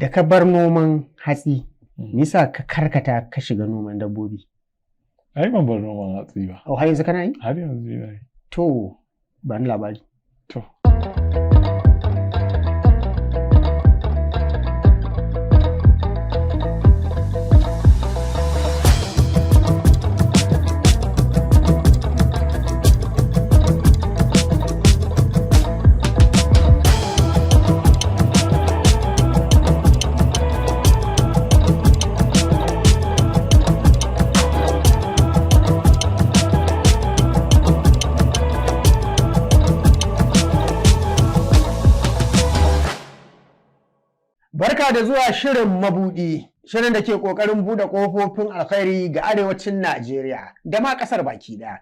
Da ka bar noman hatsi, nisa ka karkata ka shiga noman dabbobi? Ai ban bar noman hatsi ba. Har yanzu kana yi? Har yanzu ina yi. To, ba ni labari. To. Barka da zuwa shirin mabuɗi, shirin da ke ƙoƙarin buɗe ƙofofin alkhairi ga arewacin Najeriya da ma ƙasar baki ɗaya.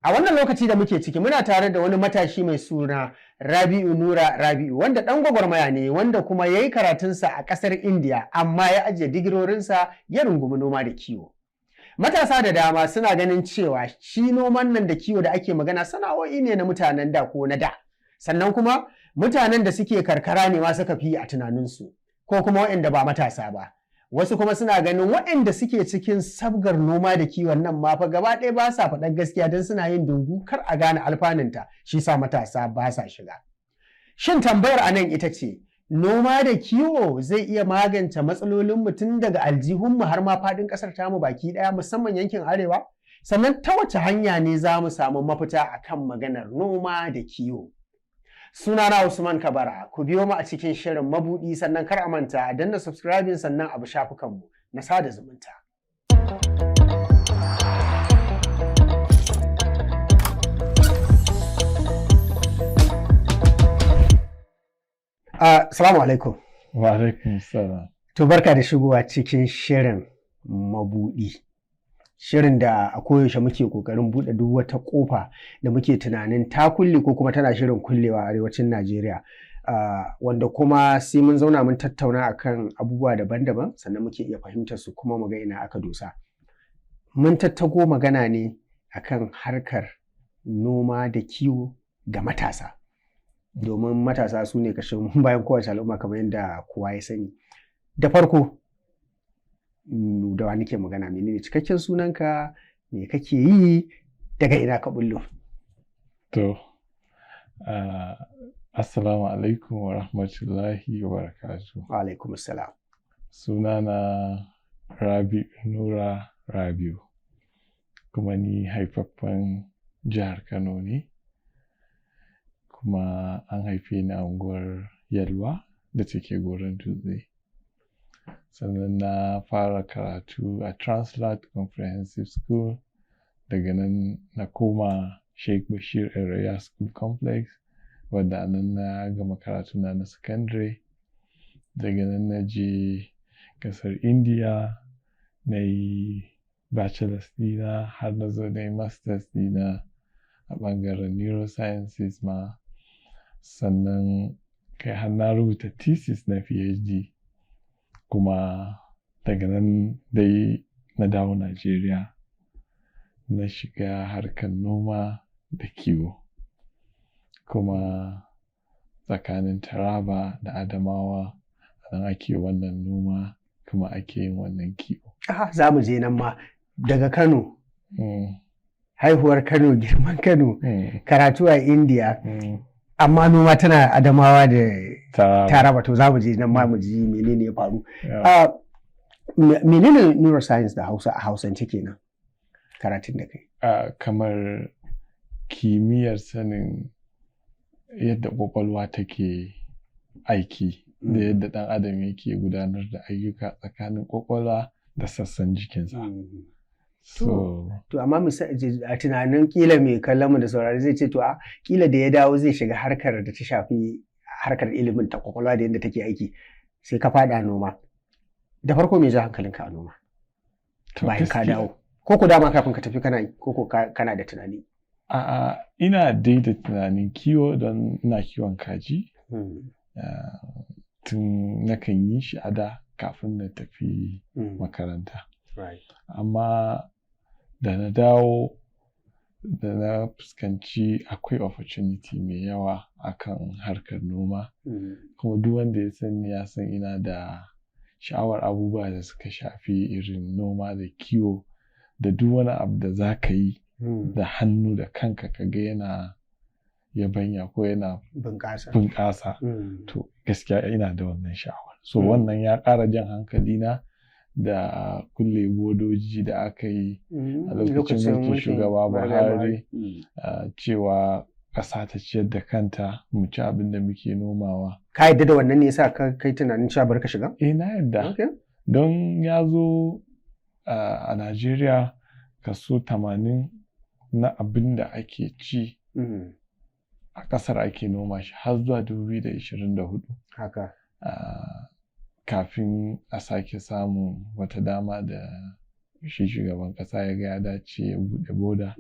A wannan lokaci da muke ciki muna tare da wani matashi mai suna Rabi'u Nura Rabi'u wanda ɗan gwagwarmaya ne wanda kuma ya yi karatunsa a ƙasar Indiya amma ya ajiye digirorinsa ya rungumi noma da kiwo. Matasa da dama suna ganin cewa shi noman nan da kiwo da ake magana sana'o'i ne na mutanen da ko na da. Sannan kuma mutanen da suke karkara ne ma suka fi a tunaninsu ko kuma waɗanda ba matasa ba. Wasu kuma suna ganin waɗanda suke cikin sabgar noma da kiwon nan ma fa gaba ɗaya ba sa faɗar gaskiya don suna yin dungu kar a gane alfanunta, shi sa matasa ba sa shiga. Shin tambayar a nan ita ce, noma da kiwo zai iya magance matsalolin mutum daga aljihunmu har ma faɗin ƙasar tamu baki ɗaya musamman yankin arewa? Sannan ta wace hanya ne za mu samu mafita akan maganar noma da kiwo? Sunana Usman Kabara, ku biyo mu a cikin shirin mabuɗi sannan kar a manta a danna subscribing sannan abu shafukanmu na sada zumunta. Assalamu alaikum. Wa alaikum salam. To barka da shigowa cikin shirin mabuɗi. Shirin da a koyaushe muke ƙoƙarin buɗe duk wata ƙofa da muke tunanin ta kulle ko kuma tana shirin kullewa a arewacin Najeriya. Wanda kuma sai mun zauna mun tattauna akan abubuwa daban-daban sannan muke iya fahimtar su kuma mu ga ina aka dosa. Mun tattago magana ne akan harkar noma da kiwo ga matasa. Domin matasa su ne kashin bayan kowace al'umma kamar yadda kowa ya sani. Da farko, da wa nake magana, menene cikakken sunanka, me kake yi, daga ina ka bullo? To, assalamu alaikum wa rahmatullahi wa barakatuh. Wa alaikum assalam. Sunana Rabi'u Nura Rabi'u, kuma ni haifaffen jihar Kano ne, kuma an haife ni a unguwar Yalwa da take Goron Dutse. Sannan na fara karatu a Translat Comprehensive School, daga nan na koma Sheikh Bashir Area School Complex, wadda nan na gama karatu na secondary. Daga nan na je ƙasar India na yi bachelor's dina har na zo na yi master's dina a ɓangaren neurosciences ma. Sannan kai har na rubuta thesis na PhD. Kuma daga nan dai na dawo Najeriya na shiga harkar noma da kiwo, kuma tsakanin Taraba da Adamawa nan ake wannan noma kuma ake yin wannan kiwo. Za mu je nan ma daga Kano. Haihuwar Kano, girman Kano, karatu a India. Amma noma tana Adamawa da Taraba, to za mu je nan ma mu ji menene ya faru. Menene neuroscience da Hausa a Hausance kenan karatun da kai? Kamar kimiyyar sanin yadda ƙwaƙwalwa take aiki da yadda ɗan adam yake gudanar da ayyuka tsakanin ƙwaƙwalwa da sassan jikinsa. To amma a tunanin kila mai kallon mu da saurari zai ce to a kila da ya dawo zai shiga harkar da ta shafi harkar ilimin ta kwakwalwa da yadda take aiki, sai ka fada noma. Da farko me ja hankalinka a noma bayan ka dawo? Ko ku dama kafin ka tafi kana yi ko kana da tunani? A'a, ina da tunanin kiwo don ina kiwon kaji. Tun nakan yi shi a da kafin na tafi makaranta. Amma da na dawo da na fuskanci akwai opportunity mai yawa akan harkar noma. Kuma duk wanda ya sani ya san ina da sha'awar abubuwa da suka shafi irin noma da kiwo da duk wani abu da za ka yi da hannu da kanka ka ga yana yabanya ko yana bunƙasa. To gaskiya ina da wannan sha'awar. So wannan ya ƙara jan hankalina da kulle bodoji da aka yi a lokacin mulkin shugaba Buhari, cewa ƙasa ta ciyar da kanta mu ci abin da muke nomawa. Ka yadda da wannan ne yasa kai tunanin cewa bari ka shiga? Na yadda. Don ya zo a Najeriya kaso 80 na abin da ake ci a ƙasar ake noma shi har zuwa 2024. Haka. Kafin a sake samun wata dama da shi shugaban ƙasa ya ga ya dace ya buɗe boda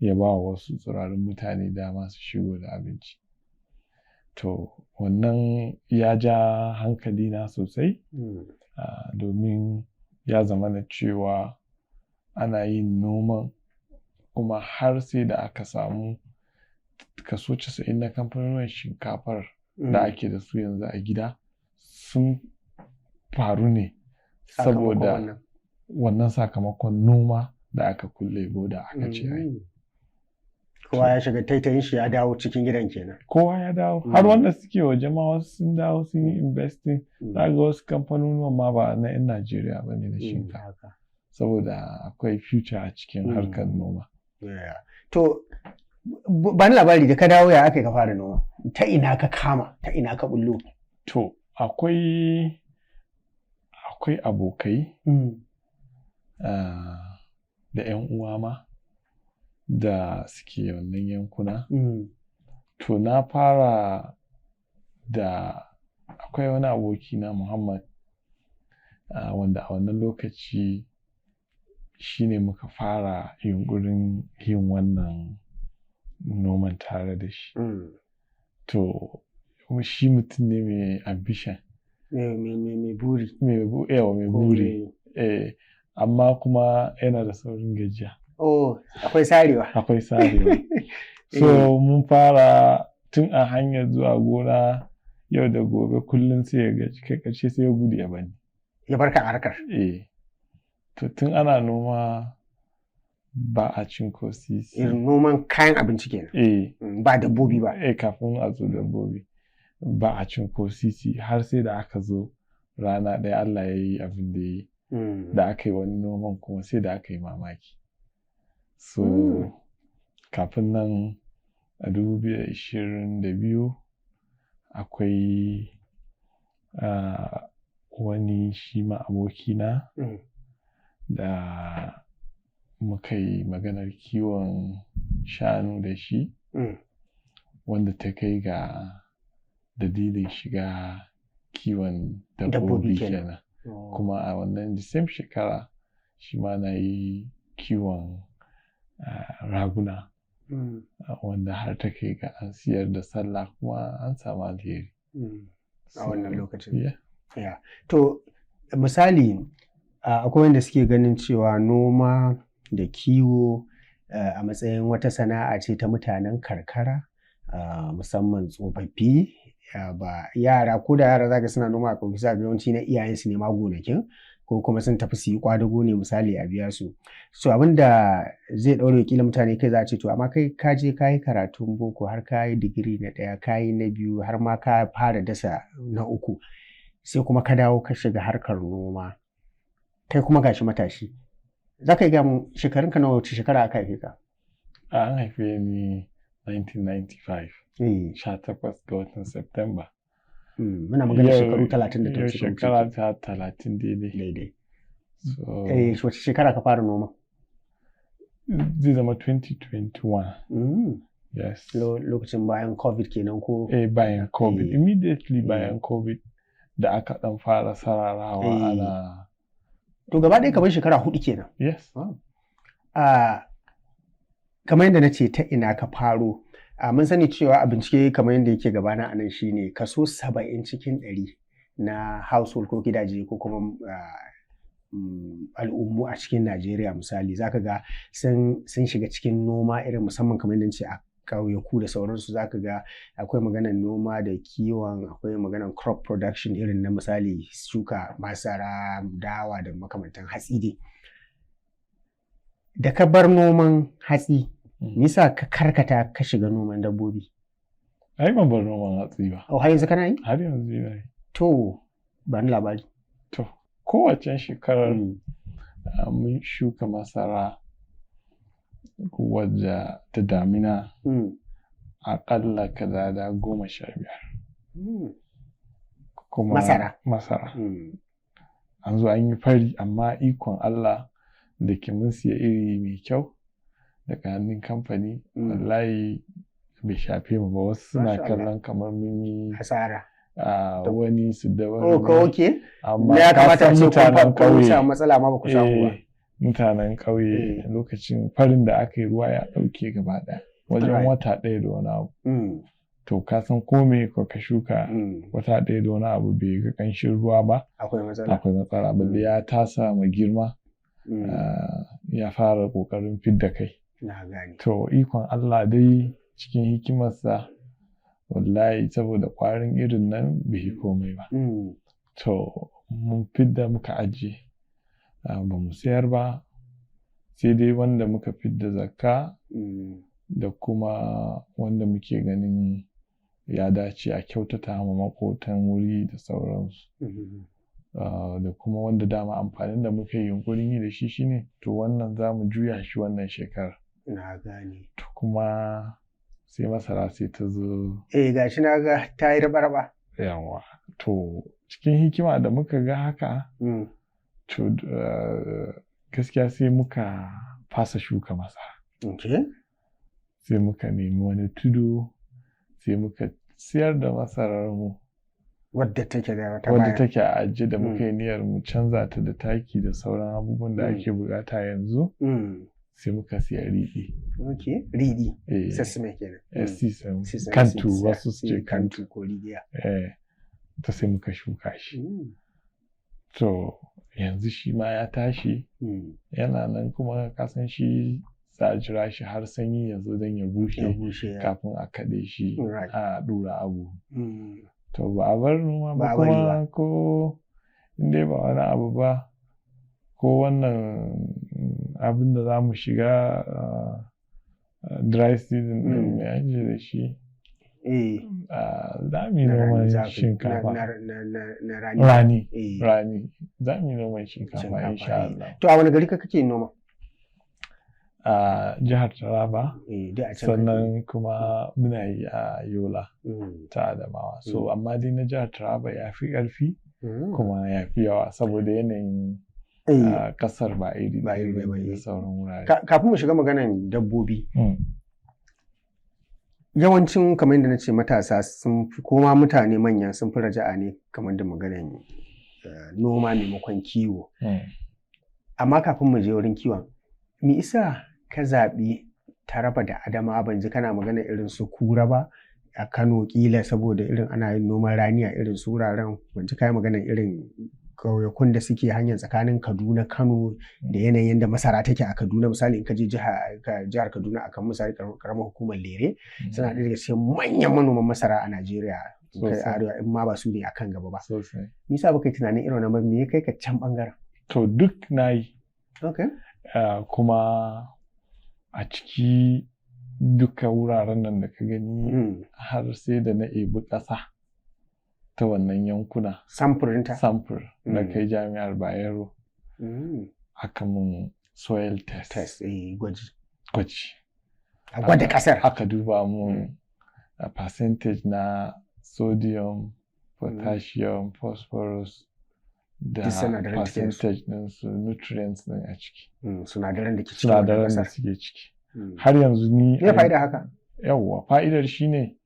ya ba wa wasu tsirarin mutane dama su shigo da abinci. To wannan ya ja hankali na sosai domin ya zama na cewa ana yin noman kuma har sai da aka samu kaso 90 na kamfanonin shinkafar da ake da su yanzu a gida sun faru ne saboda wannan sakamakon noma da aka kulle boda aka ce ai. Kowa ya shiga taitayin shi ya dawo cikin gidan kenan. Kowa ya dawo. Har wanda suke waje ma wasu sun dawo sun yi investing. Za ga wasu kamfanonuwan ma ba na 'yan Najeriya ba ne na shinkafa. Saboda akwai future a cikin harkar noma. To ba ni labari da ka dawo ya aka ka fara noma. Ta ina ka kama? Ta ina ka bullo? To akwai abokai da 'yan uwa ma da suke wannan yankuna. To na fara da akwai wani aboki na Muhammad wanda a wannan lokaci shine muka fara yunkurin yin wannan noman tare da shi. To shi mutum ne mai ambition. Mai buri. Mai buri. Amma kuma yana da saurin gajiya. Akwai sarewa. Akwai sarewa. So mun fara tun a hanyar zuwa gona yau da gobe kullum sai ya gaji kai ƙarshe sai ya gudu ya bani. Ya barka a harkar. To tun ana noma ba a cin ko sisi. Noman kayan abinci kenan. Ba dabbobi ba. Kafin a zo dabbobi ba a cin ko sisi har sai da aka zo rana ɗaya Allah ya yi abin da ya yi. Da aka yi wani noman kuma sai da aka yi mamaki. So kafin nan a 2022 akwai wani shi ma abokina da muka yi maganar kiwon shanu da shi wanda ta kai ga dalilin shiga kiwon dabbobi kenan. Kuma a wannan the same shekara shi ma na yi kiwon raguna wanda har ta kai ga an siyar da sallah kuma an samu alheri a wannan lokacin. To misali akwai wanda suke ganin cewa noma da kiwo a matsayin wata sana'a ce ta mutanen karkara musamman tsofaffi. Ba yara ko da yara zaka suna noma a ƙauye za ga yawanci na iyayensu ne ma gonakin ko kuma sun tafi su yi kwadago ne misali a biya su. So abin da zai ɗaure kila mutane kai za a ce to amma kai ka je ka yi karatun boko har ka yi digiri na 1 ka yi na 2 har ma ka fara dasa na 3 sai kuma ka dawo ka shiga harkar noma kai kuma gashi matashi. Za ka yi gamin shekarunka nawa wace shekara aka haife ka? An haife ni 1995. 18 ga watan Septemba. Muna magana shekaru 30 da ta wuce. Shekara ta 30 daidai. Wace shekara ka fara noma? Zai zama 2021. Yes. Lokacin bayan COVID kenan ko? Bayan COVID. Immediately bayan COVID da aka dan fara sararawa ana. To gaba ɗaya kamar shekara 4 kenan. Yes. Kamar yadda na ce ta ina ka faro. Mun sani cewa a bincike kamar yadda yake gabana a nan shine kaso 70 cikin 100 na household ko gidaje ko kuma al'ummu a cikin Najeriya misali zaka ga sun shiga cikin noma irin musamman kamar yadda ce a ƙauyaku da sauransu zaka ga akwai maganar noma da kiwon akwai maganar crop production irin na misali shuka masara dawa da makamantan hatsi dai da ka bar noman hatsi nisa ka karkata ka shiga noman dabbobi ai ban bar noman hatsi ba har yanzu kana yi har yanzu ina yi to ba ni labari to kowace shekarar mun shuka masara wadda ta damina aƙalla kadada 15 kuma masara an zo an yi fari amma ikon Allah da ke mun siya iri mai kyau daga hannun kamfani wallahi bai shafe mu ba wasu suna kallon kamar mun yi hasara wani su da wani amma ya kamata a ce mutanen ƙauye matsala ma ba ku samu ba mutanen ƙauye lokacin farin da aka yi ruwa ya ɗauke gaba ɗaya wajen wata ɗaya da wani abu to ka san kome ka shuka wata ɗaya da wani abu bai ga ƙanshin ruwa ba akwai matsala balle ya tasa ma girma ya fara ƙoƙarin fidda kai to ikon Allah dai cikin hikimarsa wallahi saboda ƙwarin irin nan bai yi komai ba to mun fidda muka ajiye ba mu sayar ba sai dai wanda muka fidda zakka da kuma wanda muke ganin ya dace a kyautata ma makotan wuri da sauransu da kuma wanda dama amfanin da muka yi yunkurin yi da shi shine to wannan za mu juya shi wannan shekarar na gane to kuma sai masara sai ta zo gashi na ga ta yi raba yawa to cikin hikima da muka ga haka to gaskiya sai muka fasa shuka masara sai muka nemi wani tudu sai muka siyar da masarar mu wadda take a ajiye da muka yi niyyar mu canza ta da taki da sauran abubuwan da ake bukata yanzu sai muka siya riɗi. Riɗi. Sesame kenan. Sesame. Kantu wasu su ce kantu. Ko riɗiya. Ta sai muka shuka shi. To yanzu shi ma ya tashi yana nan kuma kasan shi za a jira shi har sanyi ya zo don ya bushe kafin a kaɗe shi a ɗura abu. To ba a bar noma ba kuma ko inda ba wani abu ba ko wannan abin da za mu shiga dry season ɗin mai ake da shi za mu yi noman shinkafa rani za mu yi noman shinkafa insha Allah. To a wani gari kake noma? A jihar Taraba sannan kuma muna yi a Yola ta Adamawa so amma dai na jihar Taraba ya fi ƙarfi kuma ya fi yawa saboda yanayin kasar ba iri ba da sauran wurare. Kafin mu shiga maganan dabbobi yawancin kamar yadda na ce matasa sun fi koma mutane manya sun fi raja'a ne kamar da maganan noma maimakon kiwo amma kafin mu je wurin kiwon me isa ka zaɓi Taraba da Adamawa ban ji kana magana irin su Kura ba a Kano kila saboda irin ana yin noman rani a irin su wuraren ban ji kai magana irin ƙauyakun da suke hanyar tsakanin Kaduna Kano da yanayin da masara take a Kaduna misali in ka je jihar Kaduna akan misali karamar hukumar Lere suna ɗaya daga cikin manyan manoman masara a Najeriya arewa in ma ba su ne akan gaba ba me yasa baka yi tunanin irin wannan me ya kai ka can bangaren to duk nayi kuma a ciki duka wuraren nan da ka gani har sai da na ebi ƙasa ta wannan yankuna samfur na kai jami'ar Bayero aka mun soil test gwaji a gwada ƙasar aka duba mun a percentage na sodium potassium phosphorus da percentage din su nutrients din a ciki sinadaran da suke ciki har yanzu ni me fa'ida haka yawwa fa'idar shine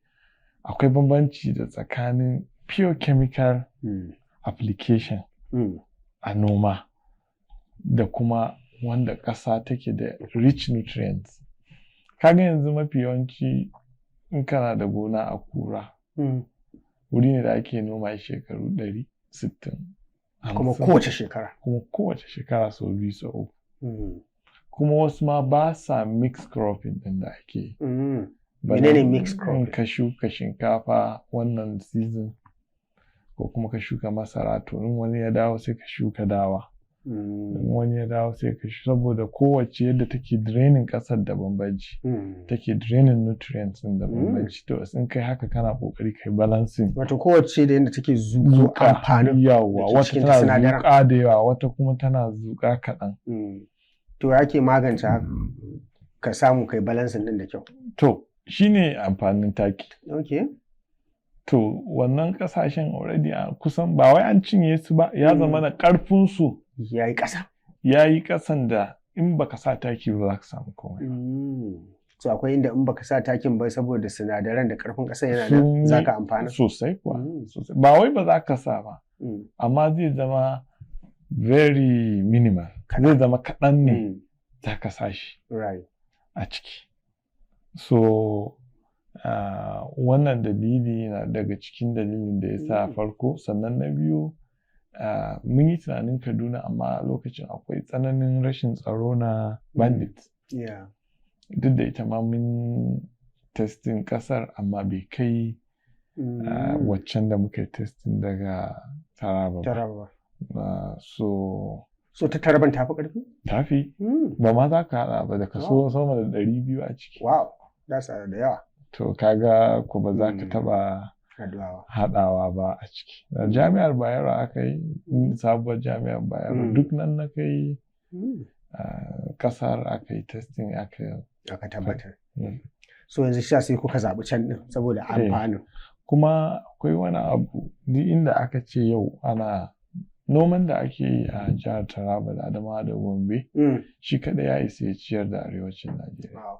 akwai bambanci da tsakanin pure chemical application a noma da kuma wanda ƙasa take da rich nutrients kaga yanzu mafi yawanci in kana da gona a Kura wuri ne da ake noma shekaru 160 Kuma kowace shekara. Kuma kowace shekara sau biyu sau uku. Kuma wasu ma ba sa mix cropping ɗin da ake yi. Menene mix cropping? Ka shuka shinkafa wannan season ko kuma ka shuka masara, to in wani ya dawo sai ka shuka dawa. In wani ya dawo sai ka shuka, saboda kowace yadda take draining ƙasar da bambanci. Take draining nutrients ɗin da bambanci. To in kai haka kana ƙoƙari kai balancing. Wato kowace da yadda take zuƙo amfanin yawa, wata tana zuƙa da yawa, wata kuma tana zuƙa kaɗan. To ya ke magance ka samu kai balancing ɗin da kyau? To shine amfanin taki. Okay. To wannan ƙasashen already kusan ba wai an cinye su ba, ya zama da ƙarfin su ya yi ƙasa. Ya yi ƙasan da in baka sa taki ba za ka samu komai. So akwai inda in baka sa takin ba saboda sinadaran da ƙarfin ƙasa yana da za ka amfana? Sosai kuwa. Ba wai ba za ka sa ba, amma zai zama very minimal. Zai zama kaɗan ne za ka sa shi a ciki. So wannan dalili na daga cikin dalilin da ya sa farko. Sannan na biyu, mun yi tunanin Kaduna, amma lokacin akwai tsananin rashin tsaro na bandits. Duk da ita ma mun testing ƙasar, amma bai kai waccan da muka testing daga Taraba ba. So ta Taraban tafi ƙarfi? Tafi. Ba ma za ka haɗa ba, da kaso sama da 200 a ciki. Wow, that's da yawa. To kaga ko ba za ka taɓa haɗawa ba a ciki. Jami'ar Bayero aka yi, sabuwar jami'ar Bayero, duk nan na kai ƙasar aka yi testing aka tabbatar. So yanzu sha sai kuka zaɓi can ɗin saboda amfanin. Kuma akwai wani abu, duk inda aka ce yau ana noman da ake yi a jihar Taraba da Adamawa da Gombe, shi kaɗai ya isa ya ciyar da arewacin Najeriya.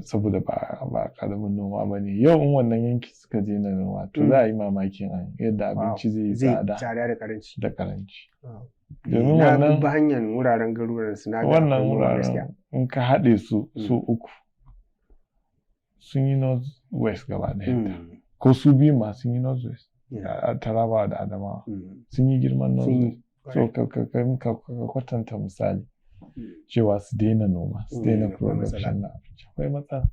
Saboda ba ƙaramin noma ba ne. Yau in wannan yanki suka je na noma, to za a yi mamakin yadda abinci zai yi tsada da karanci. Domin wannan ba hanyar wuraren garuruwan su na wannan wuraren in ka haɗe su uku sun yi north west gaba ɗaya, ko su biyu ma sun yi north west. Taraba da Adamawa sun yi girman north. So ka kwatanta misali cewa su daina noma, su daina production na abinci, akwai matsala.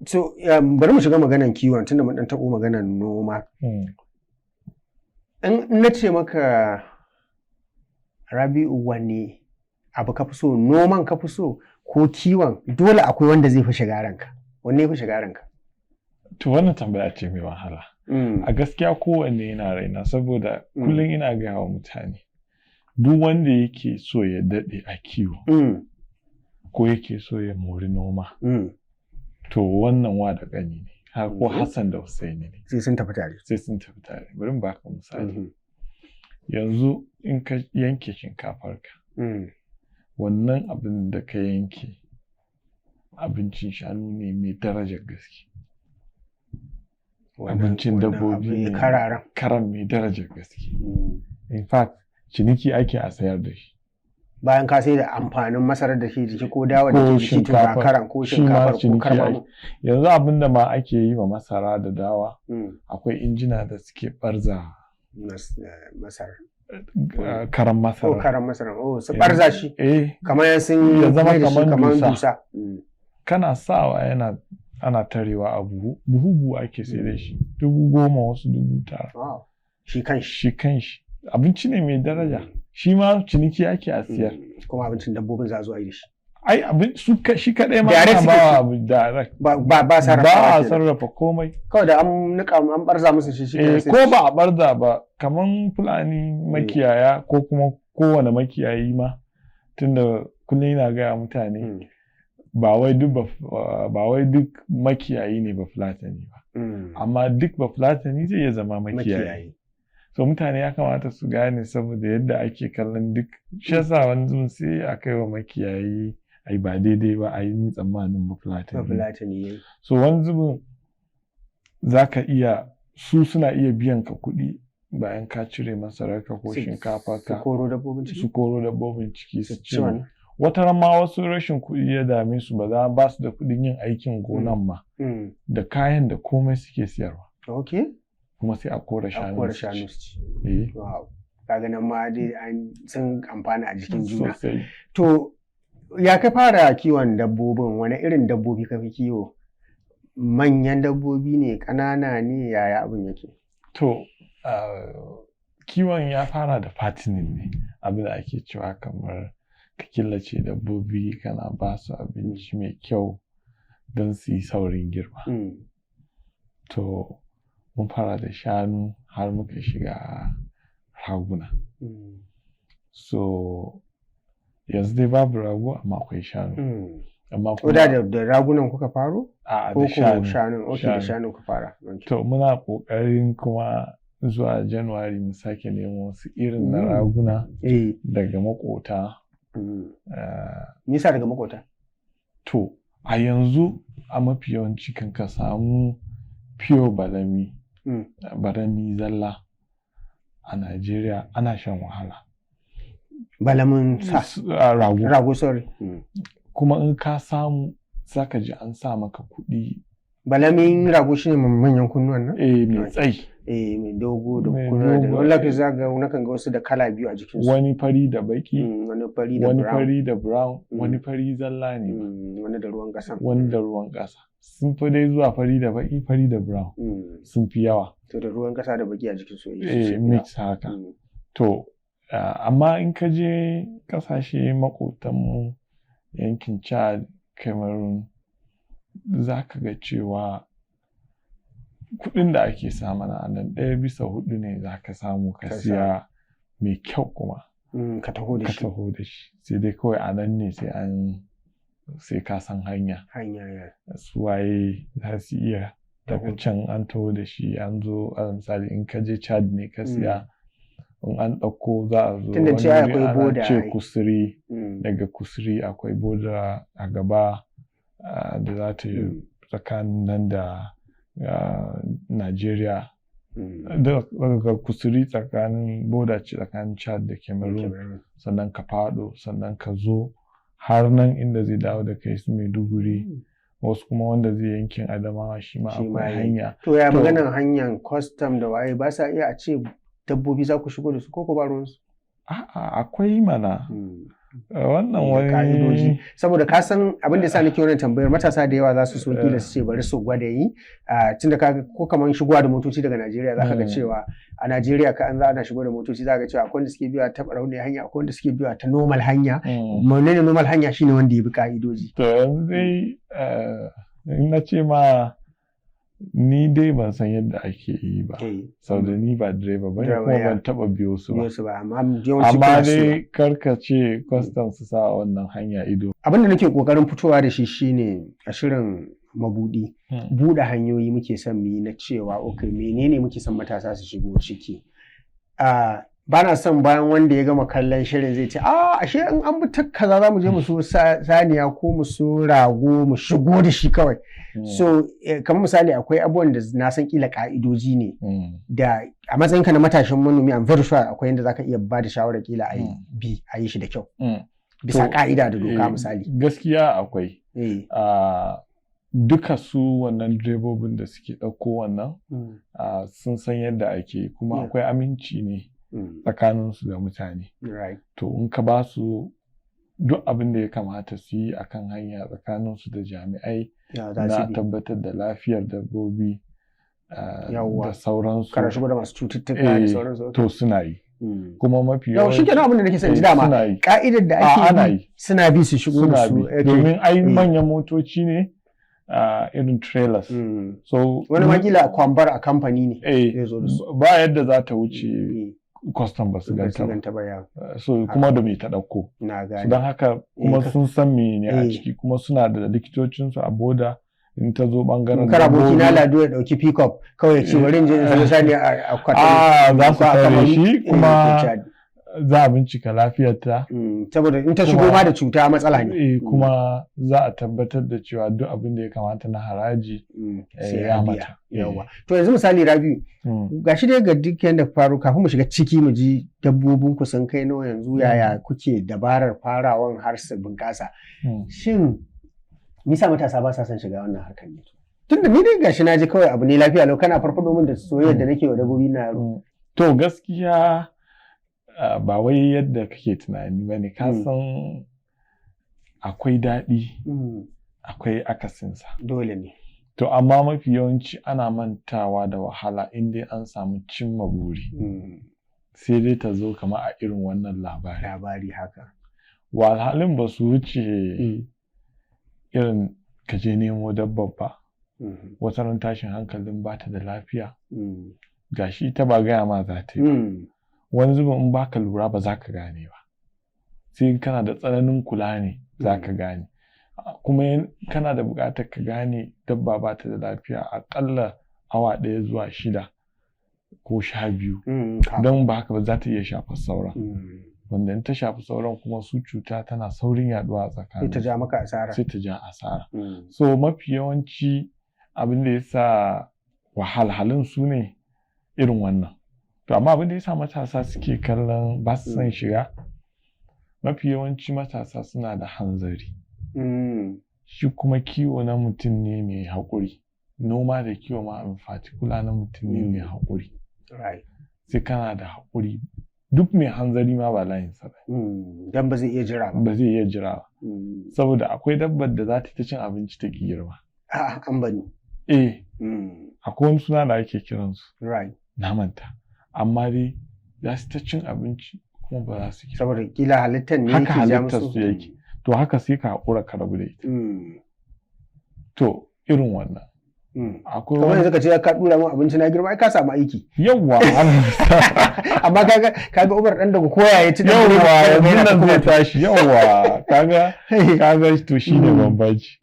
So bari mu shiga maganan kiwon, tunda mun dan taɓo maganan noma. In na ce maka Rabi'u, wanne abu ka fi so, noman ka fi so ko kiwon, dole akwai wanda zai fi shiga ranka. Wanne ya fi shiga ranka? To wannan tambaya ce mai wahala. A gaskiya kowanne yana raina, saboda kullum ina gaya wa mutane, duk wanda yake so ya daɗe a kiwo ko yake so ya mori noma, to wannan wa da ƙani ne, ko Hassan da Hussaini ne. Sai sun tafi tare. Sai sun tafi tare. Bari in baka misali. Yanzu in ka yanke shinkafarka, wannan abin da ka yanke abincin shanu ne mai darajar gaske. Abincin dabbobi ne, karan mai darajar gaske. In fact, ciniki ake a sayar da shi. Bayan ka sai da amfanin masarar da ke jiki ko dawa da ke jiki, to ga karan ko shinkafar ko karmami. Yanzu abin da ma ake yi wa masara da dawa, akwai injina da suke barza masara. Karan masara. Oh, karan masara. Oh, su barza shi. Kamar sun ya zama kamar dusa. Kana sawa ana tarewa a buhu ake sai da shi. 10,000 wasu 9,000. Shi kanshi. Abinci ne mai daraja. Shi ma ciniki ake a siyar. Kuma abincin dabbobin za a zo a yi da shi. Ai shi kaɗai ma ana ba abu direct. Ba sarrafa komai. Kawai da an nika an barza musu shi ko ba a barza ba, kaman Fulani makiyaya ko kuma kowane makiyayi ma, tunda kullum yana gaya mutane ba wai duk makiyayi ne ba Fulatani ba, amma duk ba Fulatani zai iya zama makiyayi. So mutane ya kamata su gane, saboda yadda ake kallon duk shi yasa wani zuwan sai a kai wa makiyayi ai ba daidai ba, a yi tsammanin ba Fulatani. So wani zubin za ka iya, su suna iya biyan ka kuɗi bayan ka cire masararka ko shinkafa ka, su koro dabbobin ciki su ci. Wata ran ma wasu rashin kuɗi ya dame su, ba su da kuɗin yin aikin gonan ma, da kayan da komai suke siyarwa. Okay. Kuma sai a kora shanu su ci. kaga nan ma dai sun amfana a jikin juna. Sosai. To ya ka fara kiwon dabbobin, wani irin dabbobi ka fi kiwo? Manyan dabbobi ne, ƙanana ne, yaya abin yake? To kiwon ya fara da fatinin ne, abin da ake cewa kamar ka killace dabbobi kana ba su abinci mai kyau don su yi saurin girma. To mun fara da shanu har muka shiga raguna. So yanzu dai babu rago amma akwai shanu. Amma kuma da ragunan kuka faro? A da shanu. Okay, da shanu kuka fara. To muna ƙoƙarin kuma zuwa January mu sake nemo wasu irin na raguna daga makota. Nisa daga makota? To a yanzu a mafi yawanci kan ka samu pure balami, barami zalla a Najeriya ana shan wahala. Balamin sa? Rago. Rago, sorry. Kuma in ka samu zaka ji an sa maka kuɗi. Balamin rago shine manyan kunnuwan nan? Mai tsayi. Mai dogo da kunnuwa da wani lafi zaga nakan ga wasu da kala biyu a jikinsu. Wani fari da baki, wani fari da brown, wani fari zalla ne. Wani da ruwan ƙasa. Wani da ruwan ƙasa. Sun fi dai zuwa fari da baki, fari da brown. Sun fi yawa. To da ruwan ƙasa da baki a jikinsu. Mix haka. To amma in ka je ƙasashe maƙotanmu yankin Chad, Cameroon, za ka ga cewa kuɗin da ake samu a nan 1/4 ne za ka samu ka siya mai kyau kuma ka taho da shi. Sai dai kawai a nan ne sai ka san hanya su waye za su iya daga can an taho da shi an zo a misali in ka je Chad ne ka siya in an ɗauko za a zo wani ana ce kusuri, daga kusuri akwai boda a gaba da za ta yi tsakanin nan da Najeriya, daga kusuri tsakanin boda ce tsakanin Chad da Cameroon, sannan ka faɗo sannan ka zo har nan inda zai dawo da kai su Maiduguri, wasu kuma wanda zai yankin Adamawa shi ma akwai hanya. To ya maganan hanyar custom da waye ba sa iya a ce dabbobi za ku shigo da su ko ba ruwansu? A'a akwai mana. Wannan wani ka'idoji, saboda ka san abin da yasa nake wannan tambayar, matasa da yawa za su so kila su ce bari su gwada yi tunda kaga ko kaman shigowa da motoci daga Najeriya zaka ga cewa a Najeriya ka an za ana shigo da motoci zaka ga cewa akwai wanda suke biya ta rauniyar hanya, akwai wanda suke biya ta normal hanya. Menene normal hanya? Shine wanda ya bi ka'idoji. To yanzu dai in na ce ma ni dai ban san yadda ake yi ba, saboda ni ba direba ba ne kuma ban taba biyo su ba. Amma dai karka ce custom su sa wannan hanya ido. Abin da nake kokarin fitowa da shi shine a shirin mabudi buɗe hanyoyi muke son mu yi na cewa okay menene muke son matasa su shigo ciki. Ba na son bayan wanda ya gama kallon shirin zai ce ashe in an bi kaza za mu je mu so saniya ko mu so rago mu shigo da shi kawai. So kamar misali akwai abubuwan da na san kila ka'idoji ne da a matsayinka na matashin manomi I'm very sure akwai yadda zaka iya ba da shawara kila a yi shi da kyau bisa ka'ida da doka misali. Gaskiya akwai duka su wannan direbobin da suke ɗauko wannan sun san yadda ake kuma akwai aminci ne tsakaninsu da mutane. To in ka ba su duk abin da ya kamata su yi akan hanya tsakaninsu da jami'ai na tabbatar da lafiyar dabbobi da sauransu. Kana shigo da masu cututtuka da sauransu. To suna yi. Kuma mafi yawanci. Shi kenan abin da nake son ji dama. Ka'idar da ake yi suna bi su shigo da su. Domin ai manyan motoci ne. Irin trailers. So wani makila kwambar a kamfani ne. Ba yadda za ta wuce custom ba su ganta ba. So kuma da mai ta ɗauko. So don haka kuma sun san me ne a ciki kuma suna da likitocinsu a boda in ta zo bangaren kara boki na lado ya dauki pick up kawai ce bari in je in sani a kwata. Za su kare shi kuma za a bincika lafiyarta. Saboda in ta shigo ma da cuta matsala ne. Kuma za a tabbatar da cewa duk abin da ya kamata na haraji ya mata. Yawa. To yanzu misali Rabiu, gashi dai ga duk yanda faru kafin mu shiga ciki mu ji dabbobin ku sun kai nawa yanzu yaya kuke dabarar farawan har su bunƙasa. Shin nisa matasa ba sa son shiga wannan harkar ne? Tunda ni dai gashi na ji kawai abu ne lafiya lau kana farfado min da soyayyar da nake wa dabbobi na yaro. To gaskiya ba wai yadda kake tunani ba ne, ka san akwai daɗi akwai akasinsa. Dole ne. To amma mafi yawanci ana mantawa da wahala in dai an samu cimma buri. Sai dai ta zo kama a irin wannan labari haka. Wahalhalun ba su wuce irin ka je nemo dabbar ba. Wata ran tashin hankalin ba ta da lafiya. Gashi ta ba gaya ma za ta yi. Wani zubin in baka lura ba za ka gane ba. Sai kana da tsananin kula ne za ka gane. Kuma kana da buƙatar ka gane dabba ba ta da lafiya aƙalla awa 1 zuwa 6 ko 12 don ba haka ba za ta iya shafar sauran. Wanda in ta shafi sauran kuma su cuta tana saurin yaduwa a tsakanin. Sai ta ja maka asara. Sai ta ja asara. So mafi yawanci abin da ya sa wahalhalun su ne irin wannan. To amma abin da ya sa matasa suke kallon ba su son shiga, mafi yawanci matasa suna da hanzari. Shi kuma kiwo na mutum ne mai haƙuri. Noma da kiwo ma in particular na mutum ne mai haƙuri. Sai kana da haƙuri. Duk mai hanzari ma ba layinsa ba. Dan ba zai iya jira ba. Ba zai iya jira ba. Saboda akwai dabbar da za ta cin abinci ta ki girma. A'a, an bani. Akwai wani suna da ake kiransu. Na manta. Amma dai za su ta cin abinci kuma ba za su girma. Saboda kila halittar ne haka halittar su yake. To haka sai ka haƙura ka rabu da ita. To irin wannan. Akwai kamar yanzu ka ce ka dura min abinci na girma ai ka samu aiki. Yawwa. Amma kaga Umar dan daga koya ya ci. Yawwa yanzu nan zai tashi. Yawwa kaga to shine bambanci.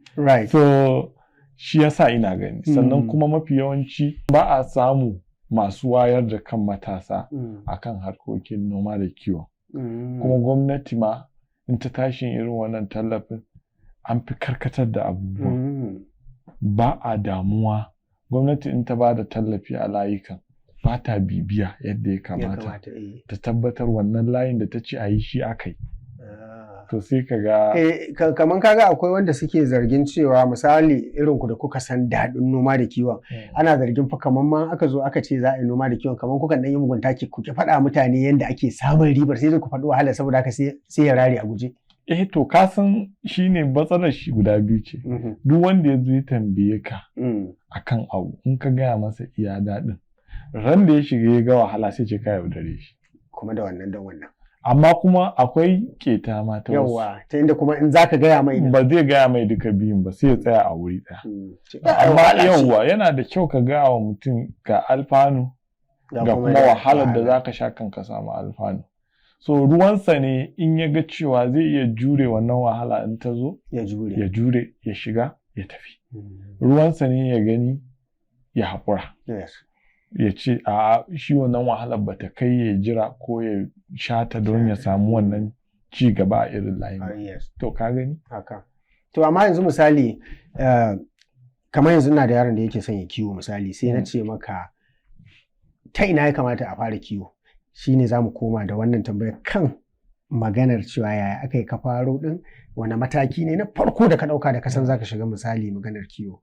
So shi yasa ina gani. Sannan kuma mafi yawanci ba a samu masu wayar da kan matasa akan harkokin noma da kiwo. Kuma gwamnati ma in ta tashi irin wannan tallafin an fi karkatar da abubuwa. Ba a damuwa. Gwamnati in ta ba da tallafi a layukan ba ta bibiya yadda ya kamata. Ta tabbatar wannan layin da ta ce a yi shi aka yi. To sai ka ga. Kamar kaga akwai wanda suke zargin cewa misali irin ku da kuka san daɗin noma da kiwon. Ana zargin fa kamar ma aka zo aka ce za a yi noma da kiwon kamar kukan ɗan yi mugunta kuke faɗa mutane yadda ake samun ribar sai ku faɗi wahala saboda haka sai ya rare a guje. To ka san shi ne matsalar shi guda biyu ce. Duk wanda ya zo ya tambaye ka akan abu in ka gaya masa iya daɗin ran da ya shiga ya ga wahala sai ce ka yaudare shi. Kuma da wannan don wannan. Amma kuma akwai keta ma ta wasu. Yawwa ta inda kuma in za ka gaya mai. Ba zai gaya mai duka biyun ba sai ya tsaya a wuri ɗaya. Amma yawwa yana da kyau ka gaya wa mutum ga alfanu ga kuma wahalar da za ka sha kan ka samu alfanu. So ruwansa ne in ya ga cewa zai iya jure wannan wahala in ta zo, ya jure, ya shiga, ya tafi. Ruwansa ne ya gani, ya haƙura. Ya ce, a shi wannan wahalar ba ta kai ya jira ko ya shata don ya samu wannan ci gaba a irin layin ba. To ka gani? Haka. To amma yanzu misali, kamar yanzu ina da yaron da yake son ya kiwo misali, sai na ce maka ta ina ya kamata a fara kiwo. Shi ne za mu koma da wannan tambayar kan maganar cewa yaya aka yi ka faro ɗin wani mataki ne na farko da ka ɗauka da kasan za ka shiga misali maganar kiwo.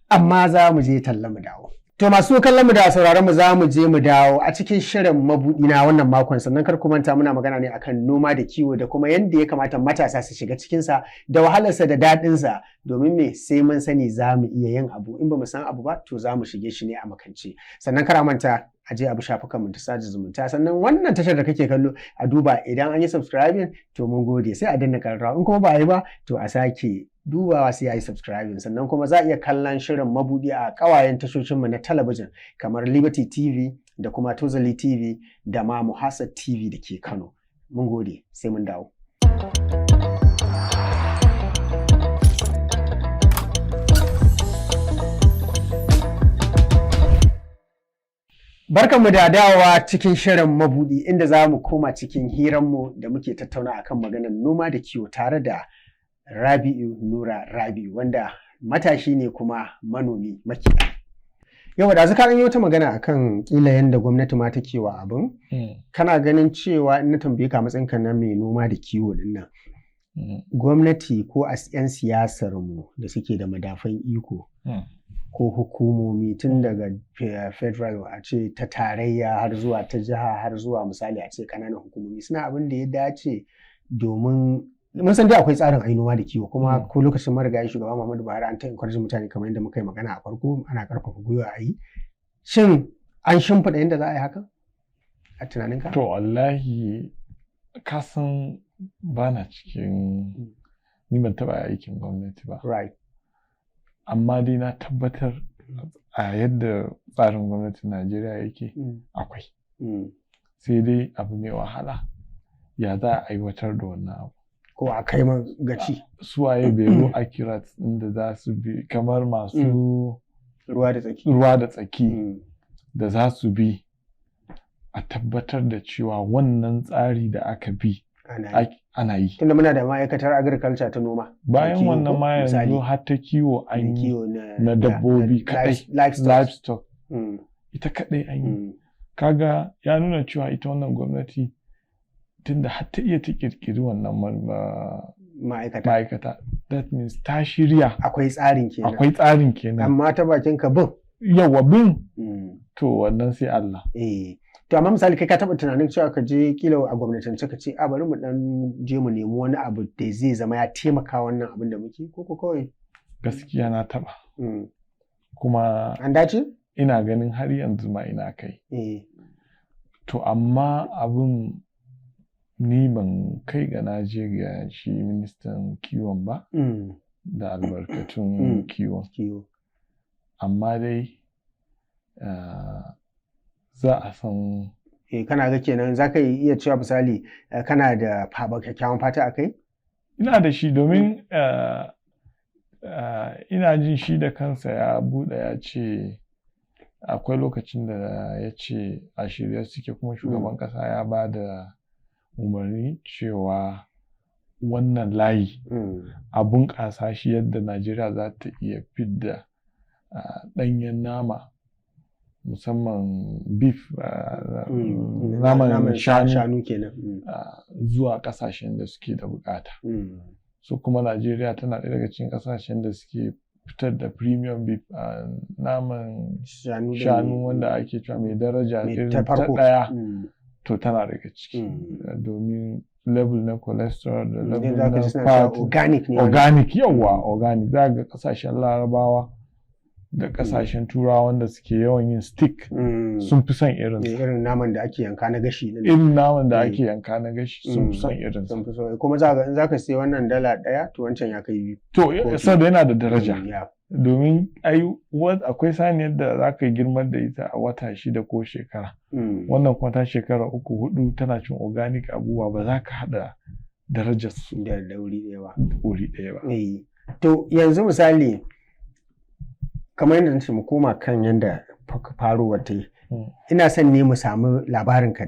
Amma za mu je talla mu dawo. To masu kallon mu da sauraron mu za mu je mu dawo a cikin shirin mabuɗi na wannan makon sannan kar ku manta muna magana ne akan noma da kiwo da kuma yadda ya kamata matasa su shiga cikinsa da wahalarsa da daɗinsa domin me sai mun sani za mu iya yin abu in ba mu san abu ba to za mu shige shi ne a makance sannan kar a manta a je abu shafukan mu ta sada zumunta sannan wannan tashar da kake kallo a duba idan an yi subscribing to mun gode sai a danna karrawa in kuma ba a yi ba to a sake dubawa sai a yi subscribing sannan kuma za a iya kallon shirin mabudi a kawayen tashoshinmu na talabijin kamar Liberty TV da kuma Tozali TV da ma Muhassad TV da ke Kano. Mun gode sai mun dawo. Barkanmu da dawowa cikin shirin mabudi inda za mu koma cikin hiranmu da muke tattauna akan maganar noma da kiwo tare da Rabi'u Nura Rabi'u wanda matashi ne kuma manomi makiya. Yau da zaka yi wata magana akan kila yanda gwamnati ma take wa abin. Kana ganin cewa in na tambaye ka matsayin ka na mai noma da kiwo din nan. Gwamnati ko 'yan siyasar mu da suke da madafan iko ko hukumomi tun daga federal a ce ta tarayya har zuwa ta jiha har zuwa misali a ce ƙananan hukumomi suna abin da ya dace domin mun san dai akwai tsarin ainuwa da kiwo kuma ko lokacin marigayi shugaba Muhammadu Buhari an ta encourage mutane kamar yadda muka yi magana a farko ana karfafa gwiwa a yi. Shin an shimfiɗa yadda za a yi hakan a tunaninka? To wallahi ka san ba na cikin ni ban taɓa aikin gwamnati ba. Right. Amma dai na tabbatar a yadda tsarin gwamnatin Najeriya yake akwai. Sai dai abu mai wahala ya za a aiwatar da wannan abu. Ko a kai man gaci. Suwaye bero accurate inda za su bi kamar masu ruwa da tsaki da za su bi a tabbatar da cewa wannan tsari da aka bi ana yi. Tunda muna da ma'aikatar agriculture ta noma. Bayan wannan ma yanzu har ta kiwo an yi na dabbobi kadai livestock ita kadai an yi. Kaga ya nuna cewa ita wannan gwamnati tunda har ta iya ta kirkiri wannan ma'aikata that means ta shirya akwai tsarin kenan amma ta bakin ka bin yawa bin to wannan sai Allah. To amma misali kai ka taba tunanin cewa ka je kila a gwamnatance ka ce a bari mu dan je mu nemi wani abu da zai zama ya taimaka wannan abin da muke ko kawai? Gaskiya na taba kuma an dace ina ganin har yanzu ma ina kai. To amma abin ni ban kai ga naje ga shi ministan kiwon ba da albarkatun kiwon. Amma dai za a san kana ga kenan za ka iya cewa misali kana da kyakkyawan fata a kai? Ina da shi domin ina jin shi da kansa ya buɗe ya ce akwai lokacin da ya ce a shirye suke kuma shugaban ƙasa ya ba da umarni cewa wannan layi a bunƙasa shi yadda Najeriya za ta iya fidda ɗanyen nama musamman beef naman shanu kenan zuwa ƙasashen da suke da bukata. So kuma Najeriya tana ɗaya daga cikin ƙasashen da suke fitar da premium beef naman shanu wanda ake cewa mai daraja irin ta ɗaya to tana daga ciki domin level na cholesterol da level na fat organic yawa organic za ga kasashen larabawa da kasashen turawa wanda suke yawan yin stick sun fi son irin naman da ake yanka na gashi irin naman da ake yanka na gashi sun fi son irin sun fi so kuma za ga in zaka sai wannan $1 to wancan ya kai biyu to saboda yana da daraja domin akwai saniyar da za ka girmar da ita a wata 6 ko shekara wannan kuma ta shekara 3-4 tana cin organic abubuwa ba za ka hada darajar su da wuri ɗaya ba. To yanzu misali kamar yadda nace mu koma kan yadda faro wata ina son ne mu samu labarin ka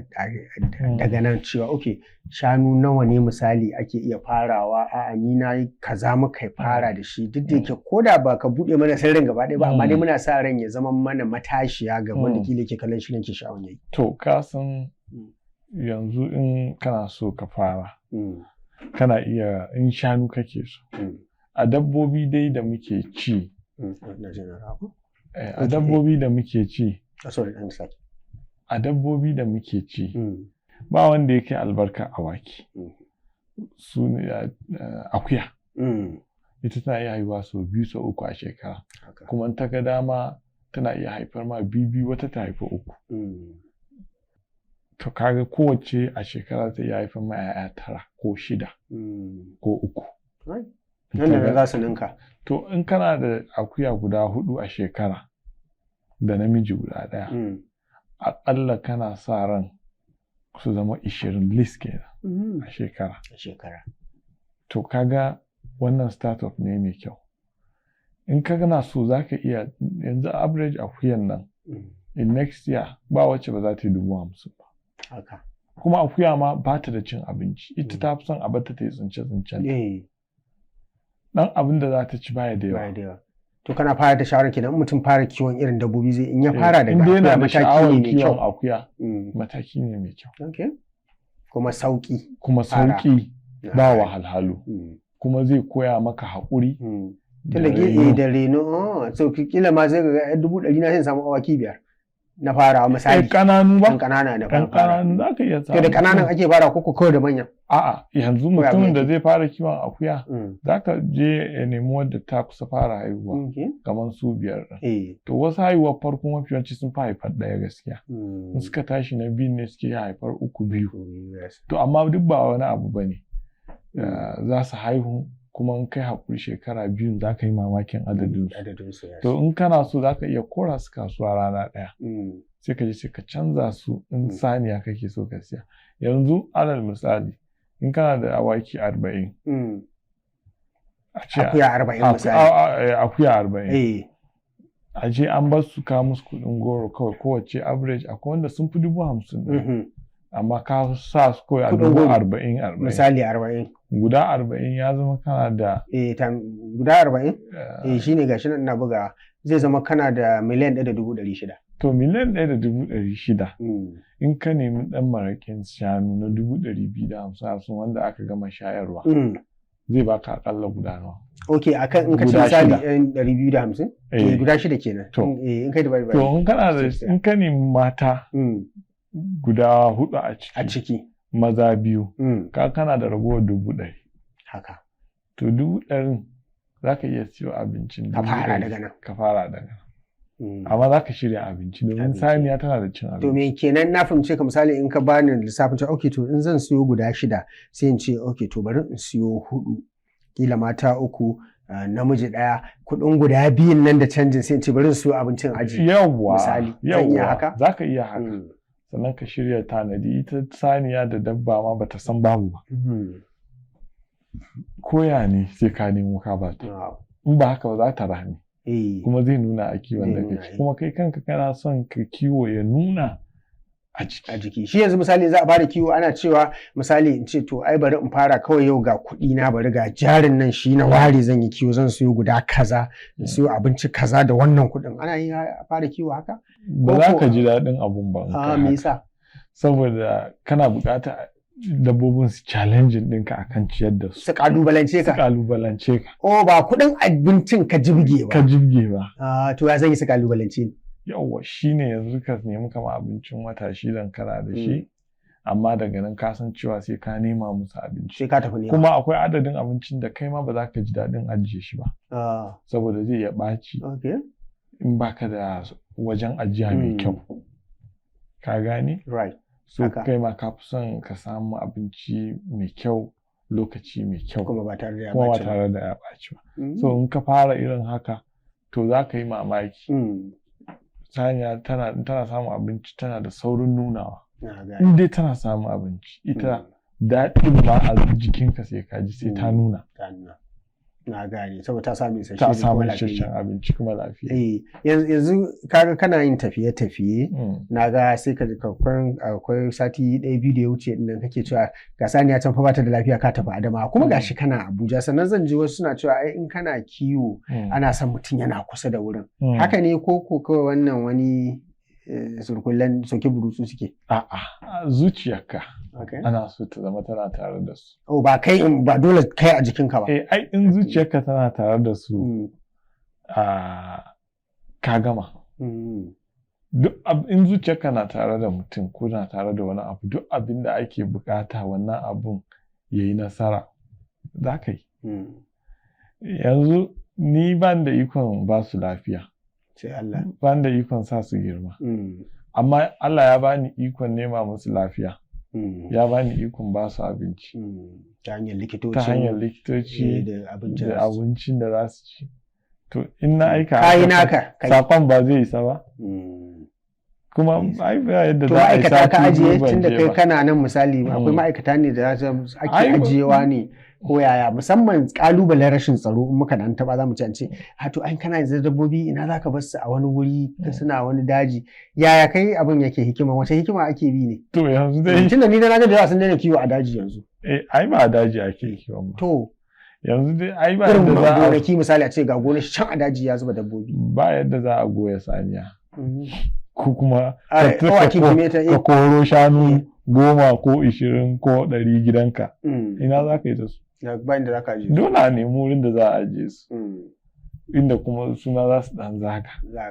daga nan cewa okay shanu nawa ne misali ake iya farawa a ni na yi kaza muka fara da shi duk da yake koda ba ka bude mana sirrin gaba ɗaya ba amma dai muna sa ran ya zama mana matashiya ga wanda kila ke kallon shirin ke sha'awun yayi. To ka san yanzu in kana so ka fara kana iya in shanu kake so a dabbobi dai da muke ci a dabbobi da muke ci a dabbobi da muke ci ba wanda yake albarka awaki su ne akuya ita tana iya haihuwa sau 2 sau 3 a shekara kuma ta ga dama tana iya haifar ma biyu wata ta haifa 3 to kaga kowace a shekara ta iya haifar ma 'ya'ya 9 ko 6 ko 3 nan da za su ninka. To in kana da akuya guda 4 a shekara da namiji guda ɗaya aƙalla kana sa ran su zama 20 list kenan a shekara. To kaga wannan startup ne mai kyau. In ka gana so za ka iya yanzu average akuyan nan in next year ba wacce ba za ta yi 50,000 ba. Kuma akuya ma ba ta da cin abinci ita ta fi son a bata ta yi tsince-tsincen. Dan abin da za ta ci baya da yawa. To kana fara da shawarar kenan mutum fara kiwon irin dabbobi zai in ya fara daga akuya mataki ne mai kyau. Akuya mataki ne mai kyau. Kuma sauki. Ba wahalhalu. Kuma zai koya maka haƙuri tun da reno so kila ma zai ga 100,000 na sai samu awaki 5 na farawa misali kananu ba kanana da kananu za ka iya samu da kananan ake fara ko kawai da manyan a'a yanzu mutumin da zai fara kiwon akuya za ka je ya nemi wadda ta kusa fara haihuwa kamar su 5 to wasu haihuwar farko mafi yawanci sun fi haifar ɗaya gaskiya in suka tashi na biyu ne suke haifar 3-2 to amma duk ba wani abu ba ne za su haihu kuma in kai haƙuri shekara 2 za ka yi mamakin adadinsu. To in kana so za ka iya kora su kasuwa rana ɗaya. Sai ka je sai ka canza su in saniya kake so ka siya. Yanzu alal misali in kana da awaki 40. Akuya 40 misali. Akuya 40. A ce an bar su ka musu kuɗin goro kawai kowace average akwai wanda sun fi 50,000. Amma ka sa su kawai a 40,000. Misali 40. Guda 40 ya zama kana da guda 40 shine gashi nan ina buga zai zama kana da miliyan 1,600,000 to miliyan 1,600,000 in ka nemi dan marakin shanu na 250,000 wanda aka gama shayarwa zai baka akalla guda nawa akan in ka ci misali 250 guda 6 kenan in kai da to in kana da in ka nemi mata guda 4 a ciki maza 2 ka kana da ragowar 100,000 haka to 100,000 za ka iya siyo abincin ka fara daga nan amma za ka shirya abinci domin saniya tana da cin abinci to me kenan na fahimce ka misali in ka bani lissafin cewa okay to in zan siyo guda 6 sai in ce okay to bari in siyo 4 kila mata 3 namiji 1 kudin guda 2 nan da canjin sai in ce bari in siyo abincin aji misali zan iya haka za ka iya haka sannan ka shirya tanadi ita saniya da dabba ma bata san babu ba koya ne sai ka nemo ka ba ta in ba haka ba za ta rame kuma zai nuna a kiwon da kake kuma kai kanka kana son ka kiwo ya nuna a jiki shi yanzu misali za a bada kiwo ana cewa misali in ce to ai bari in fara kawai yau ga kuɗi na bari ga jarin nan shi na ware zan yi kiwo zan siyo guda kaza in siyo abinci kaza da wannan kuɗin ana yi a fara kiwo haka ba za ka ji daɗin abun ba me yasa saboda kana buƙata dabbobin su challenging ɗinka akan ciyar da su. Su kalubalance ka. Ba kuɗin abincin ka jibge ba. Ka jibge ba. To ya zan yi su kalubalance ni. Yawwa shine yanzu ka nemi kama abincin wata shidan kana da shi. Amma daga nan ka san cewa sai ka nema musu abinci. Sai ka tafi nema. Kuma akwai adadin abincin da kai ma ba za ka ji daɗin ajiye shi ba. Saboda zai iya ɓaci. In baka da wajen ajiya mai kyau. Ka gane? Right. So kai ma ka fi son ka samu abinci mai kyau lokaci mai kyau kuma ba tare da ya ɓaci ba. So in ka fara irin haka to za ka yi mamaki. Saniya tana samun abinci tana da saurin nunawa. In dai tana samun abinci ita daɗin ma a jikinka sai ka ji sai ta nuna. Na gane saboda ta samu isasshen abinci kuma lafiya. Yanzu kaga kana yin tafiye-tafiye na ga sai ka akwai sati 1-2 da ya wuce nan kake cewa ga saniya can fa bata da lafiya ka tafi Adamawa kuma gashi kana Abuja sannan zan ji wasu suna cewa ai in kana kiwo ana son mutum yana kusa da wurin haka ne ko kawai wannan wani surkullen soke burutsu suke a'a zuciyarka ana so ta zama tana tare da su ba kai ba dole kai a jikinka ba ai in zuciyarka tana tare da su ka gama duk in zuciyarka na tare da mutum ko na tare da wani abu duk abin da ake bukata wannan abun ya yi nasara za ka yi yanzu ni ban da ikon ba su lafiya sai Allah ban da ikon sa su girma amma Allah ya bani ikon nema musu lafiya ya bani ikon ba su abinci ta hanyar likitoci da abincin da za su ci to in na aika naka sakon ba zai isa ba kuma ai ba yadda za a yi ma'aikata ka ajiye tunda kai kana nan misali akwai ma'aikata ne da ake ajiyewa ne ko yaya musamman kalubalen rashin tsaro in muka dan taba zamu ci an ce to ai kana da dabbobi ina zaka bar su a wani wuri ka suna wani daji yaya kai abin yake hikima wace hikima ake bi ne to yanzu dai tunda ni da naga da yawa sun daina kiwo a daji yanzu ai ba a daji ake kiwon ba to yanzu dai ai ba yadda za a gonaki misali a ce ga gonar shi can a daji ya zuba dabbobi ba yadda za a goya saniya ko kuma ka koro shanu 10 ko 20 ko 100 gidanka ina za ka yi da su bayan da za ka ajiye dole a nemi wurin da za a ajiye su inda kuma suna za su dan zaga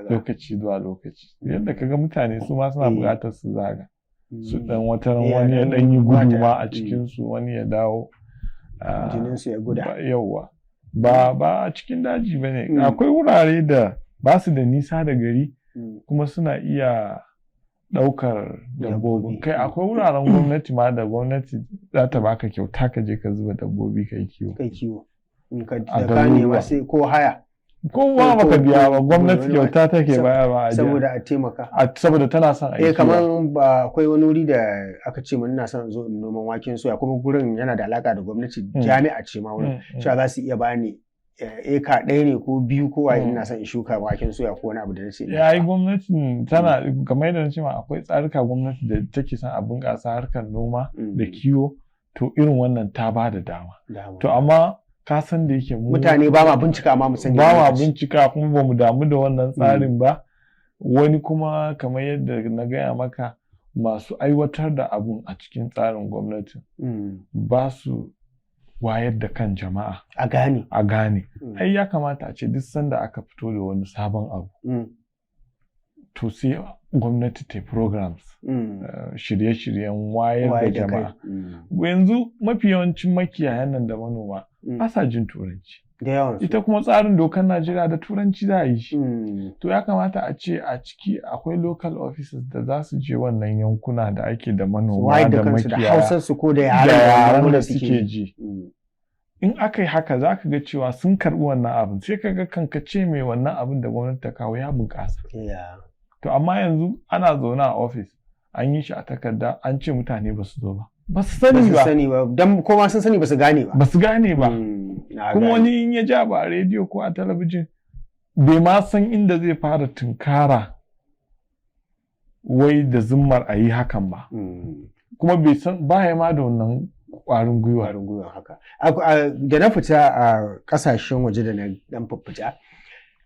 lokaci zuwa lokaci yadda kaga mutane su ma suna buƙatar su zaga su dan wataran wani ya dan yi gudu ma a cikin su wani ya dawo jinin su ya guda yawa ba a cikin daji bane akwai wurare da ba su da nisa da gari kuma suna iya ɗaukar dabbobin kai akwai wuraren gwamnati ma da gwamnati za ta baka kyauta ka je ka zuba dabbobi kai kiwo da ka nema sai ko haya ko ba baka biya ba gwamnati kyauta take bayarwa a saboda a taimaka saboda tana son aiki kaman ba akwai wani wuri da aka ce mun ina son zo in noman waken soya kuma gurin yana da alaka da gwamnati jami'a ce ma wurin cewa za su iya bani eka ɗaya ne ko biyu ko waye ina son in shuka waken soya ko wani abu da nace yayi gwamnatin tana kamar yadda nace ma akwai tsarika gwamnati da take son a bunƙasa harkar noma da kiwo to irin wannan ta ba da dama to amma ka san da yake mutane ba ma bincika ma mu sani ba ma bincika kuma ba mu damu da wannan tsarin ba wani kuma kamar yadda na gaya maka masu aiwatar da abun a cikin tsarin gwamnati ba su wayar da kan jama'a a gane ai ya kamata a ce duk sanda aka fito da wani sabon abu to sai gwamnati ta programs shirye-shiryen wayar da jama'a yanzu mafi yawancin makiyayan nan da manoma ba sa jin turanci ita kuma tsarin dokar Najeriya da turanci za a yi shi to ya kamata a ce a ciki akwai local officers da za su je wannan yankuna da ake da manoma da makiyaya da Hausar su ko da yaran da suke ji in aka yi haka za ka ga cewa sun karɓi wannan abin sai ka ga kankace mai wannan abin da gwamnati ta kawo ya bunƙasa to amma yanzu ana zaune a ofis an yi shi a takarda an ce mutane ba su zo ba ba su sani ba dan koma sun sani ba su gane ba kuma wani in ya ja ba a rediyo ko a talabijin bai ma san inda zai fara tunkara wai da zummar a yi hakan ba kuma bai san baya ma da wannan ƙwarin gwiwa haka da na fita a ƙasashen waje da na dan fita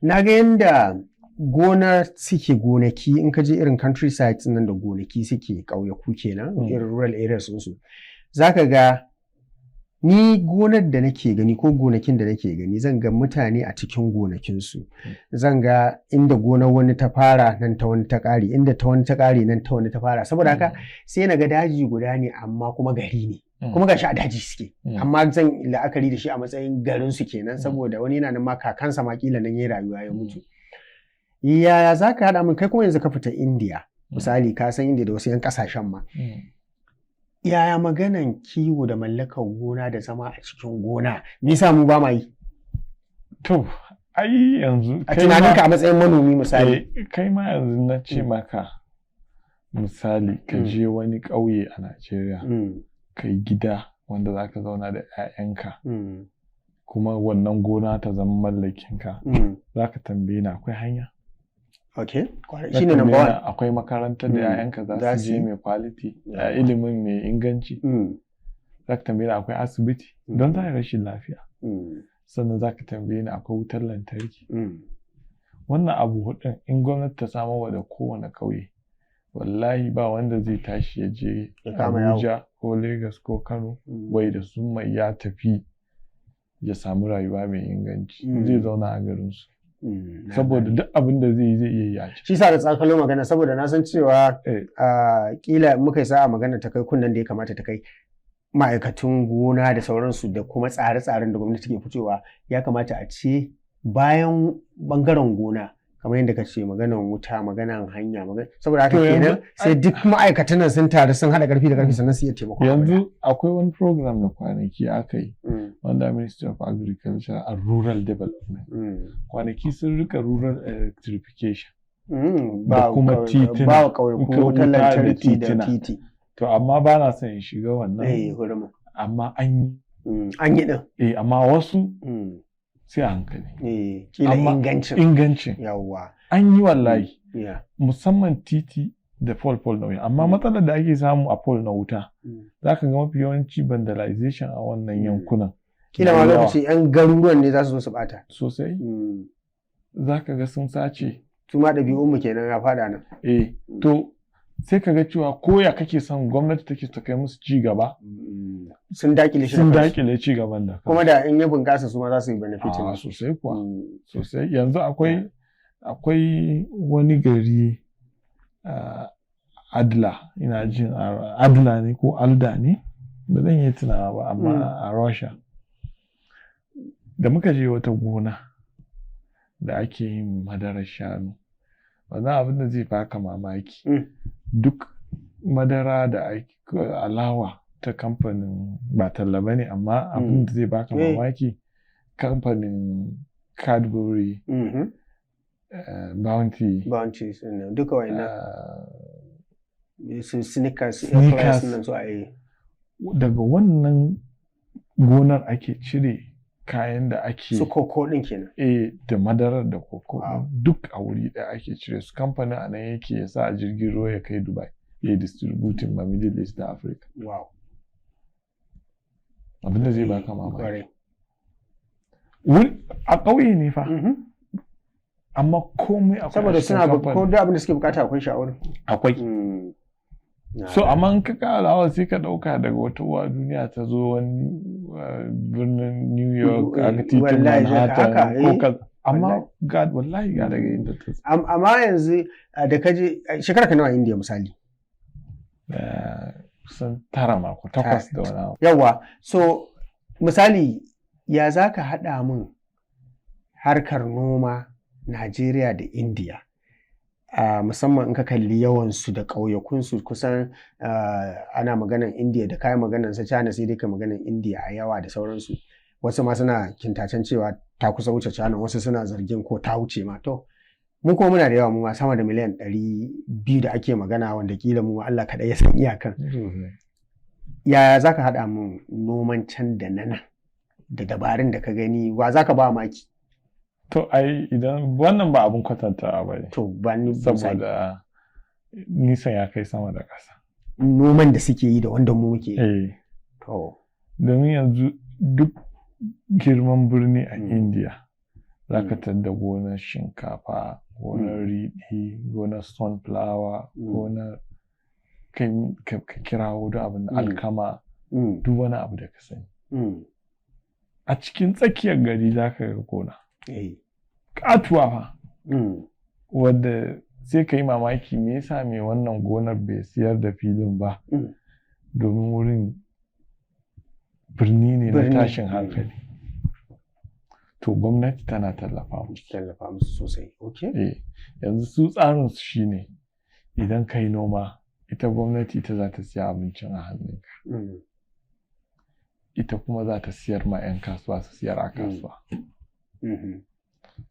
na ga yanda gona suke gonaki in ka je irin countryside nan da gonaki suke ƙauyaku kenan irin rural areas su zaka ga ni gonar da nake gani ko gonakin da nake gani zan ga mutane a cikin gonakinsu zan ga inda gonar wani ta fara nan ta wani ta ƙare inda ta wani ta ƙare nan ta wani ta fara saboda haka sai na ga daji guda ne amma kuma gari ne kuma gashi a daji suke amma zan la'akari da shi a matsayin garinsu kenan saboda wani yana nan ma kakansa ma kila nan yayi rayuwa ya mutu yaya za ka haɗa min kai kuma yanzu ka fita India misali ka san India da wasu 'yan ƙasashen ma yaya maganan kiwo da mallakar gona da zama a cikin gona me yasa mu ba ma yi to ai yanzu a tunaninka a matsayin manomi misali kai ma yanzu na ce maka misali ka je wani ƙauye a Najeriya ka yi gida wanda za ka zauna da 'ya'yanka kuma wannan gona ta zama mallakinka za ka tambaye ni akwai hanya okay shi ne number one akwai makarantar da 'ya'yanka za su je mai quality ilimin mai inganci za ka tambaye ni akwai asibiti don za a rashin lafiya sannan za ka tambaye ni akwai wutar lantarki wannan abu hudun in gwamnati ta samarwa da kowane ƙauye wallahi ba wanda zai tashi ya je Abuja ko Lagos ko Kano wai da sun mai ya tafi ya samu rayuwa mai inganci zai zauna a garinsu saboda duk abin da zai iya yaci shi sa da tsakalo magana saboda na san cewa kila muka yi sa'a magana ta kai kunnan da ya kamata ta kai ma'aikatun gona da sauransu da kuma tsare-tsaren da gwamnati ke fitowa ya kamata a ce bayan bangaren gona kamar yadda ka ce maganan wuta maganan hanya saboda haka kenan sai duk ma'aikatan nan sun taru sun haɗa ƙarfi da ƙarfi sannan su iya taimako yanzu akwai wani program na kwanaki aka yi wanda Ministry of Agriculture and Rural Development kwanaki sun rika rural electrification da kuma titina ba ƙauyaku wutar lantarki da titi to amma ba na son in shiga wannan amma an yi din amma wasu sai a hankali. Kila ingancin. Yawwa. An yi wallahi. Musamman titi da pole na wuta. Amma matsalar da ake samu a pole na wuta. Za ka ga mafi yawanci vandalization a wannan yankunan. Kila ma lokaci 'yan garuruwan ne za su zo su bata. Sosai. Za ka ga sun sace. Su ma ɗabi'unmu kenan ya fada nan. To sai ka ga cewa koya kake son gwamnati take ta kai musu ci gaba sun dakile shi sun dakile ci gaban da kuma da in ya bunƙasa su ma za su yi benefitin sosai kuwa sosai. Yanzu akwai wani gari Adla, ina jin Adla ne ko Alda ne ba zan yi tunawa ba, amma a Russia da muka je wata gona da ake yin madarar shanu, wannan abin da zai baka mamaki duk madara da alawa ta kamfanin, ba talla ba ne, amma abin da zai baka mamaki kamfanin Cadbury, Bounty duka wa'ina su Snickers nan su a yi daga wannan gonar ake cire kayan da ake su koko din kenan da madarar da koko duk a wuri ɗaya ake cire su. Kamfanin a nan yake ya sa a jirgin ruwa ya kai Dubai ya distributing ma Middle East da Africa. Abinda zai baka mamaki a ƙauye ne fa amma komai akwai, saboda suna ko da abin da suke bukata akwai sha'awar akwai. So amma in ka kalawa sai ka dauka daga wata uwa duniya ta zo wani birnin New York a titin Manhattan ko amma wallahi ga daga inda ta zo. Amma yanzu da ka je shekara ka nawa India misali? Kusan 9 ko 8 da wani abu. Yawa, so misali ya za ka haɗa min harkar noma Najeriya da India? Musamman in ka kalli yawansu da ƙauyakunsu kusan ana maganan India da kayan maganan sa China sai dai ka maganan India a yawa da sauransu. Wasu ma suna kintacen cewa ta kusa wuce China, wasu suna zargin ko ta wuce ma. To mu kuma muna da yawa, mu ma sama da miliyan 200 da ake magana, wanda kila mu Allah kaɗai ya san iyakan. Yaya za ka haɗa mun noman can da nan da dabarun da ka gani, wa za ka ba maki? To ai idan wannan ba abin kwatantawa ba ne. To ba ni saboda nisan ya kai sama da ƙasa. Noman da suke yi da wanda mu muke yi. To domin yanzu duk girman birni a India za ka tadda gonar shinkafa, gonar riɗi, gonar sunflower, gonar ka kirawo duk abin da alkama, duk wani abu da ka sani. A cikin tsakiyar gari za ka ga gona. Katuwa fa wadda sai ka yi mamaki me yasa mai wannan gonar bai siyar da filin ba, domin wurin birni ne na tashin hankali. To gwamnati tana tallafa musu sosai. Yanzu su tsarin su shine idan ka yi noma, ita gwamnati ita za ta siya abincin a hannunka, ita kuma za ta siyar ma 'yan kasuwa su siyar a kasuwa.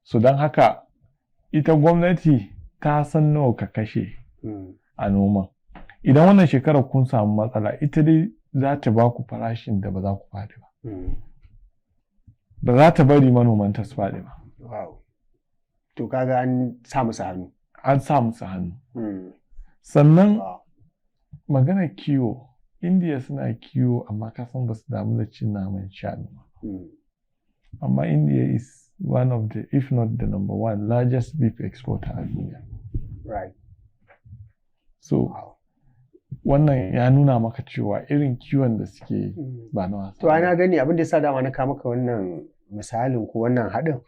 So don haka ita gwamnati ta san nawa ka kashe a noman. Idan wannan shekarar kun samu matsala, ita dai za ta ba ku farashin da ba za ku faɗi ba. Ba za ta bari manoman ta su faɗi ba. To kaga an sa musu hannu. An sa musu hannu. Sannan magana kiwo, India suna kiwo amma kasan ba su damu da cin naman shanu ba. Amma India is one of the, if not the number one, largest beef exporter a duniya. Right. So, wannan ya nuna maka cewa irin kiwon da suke ba na wasa. To ana gani abin da yasa dama na kama maka wannan misalin ko wannan haɗin.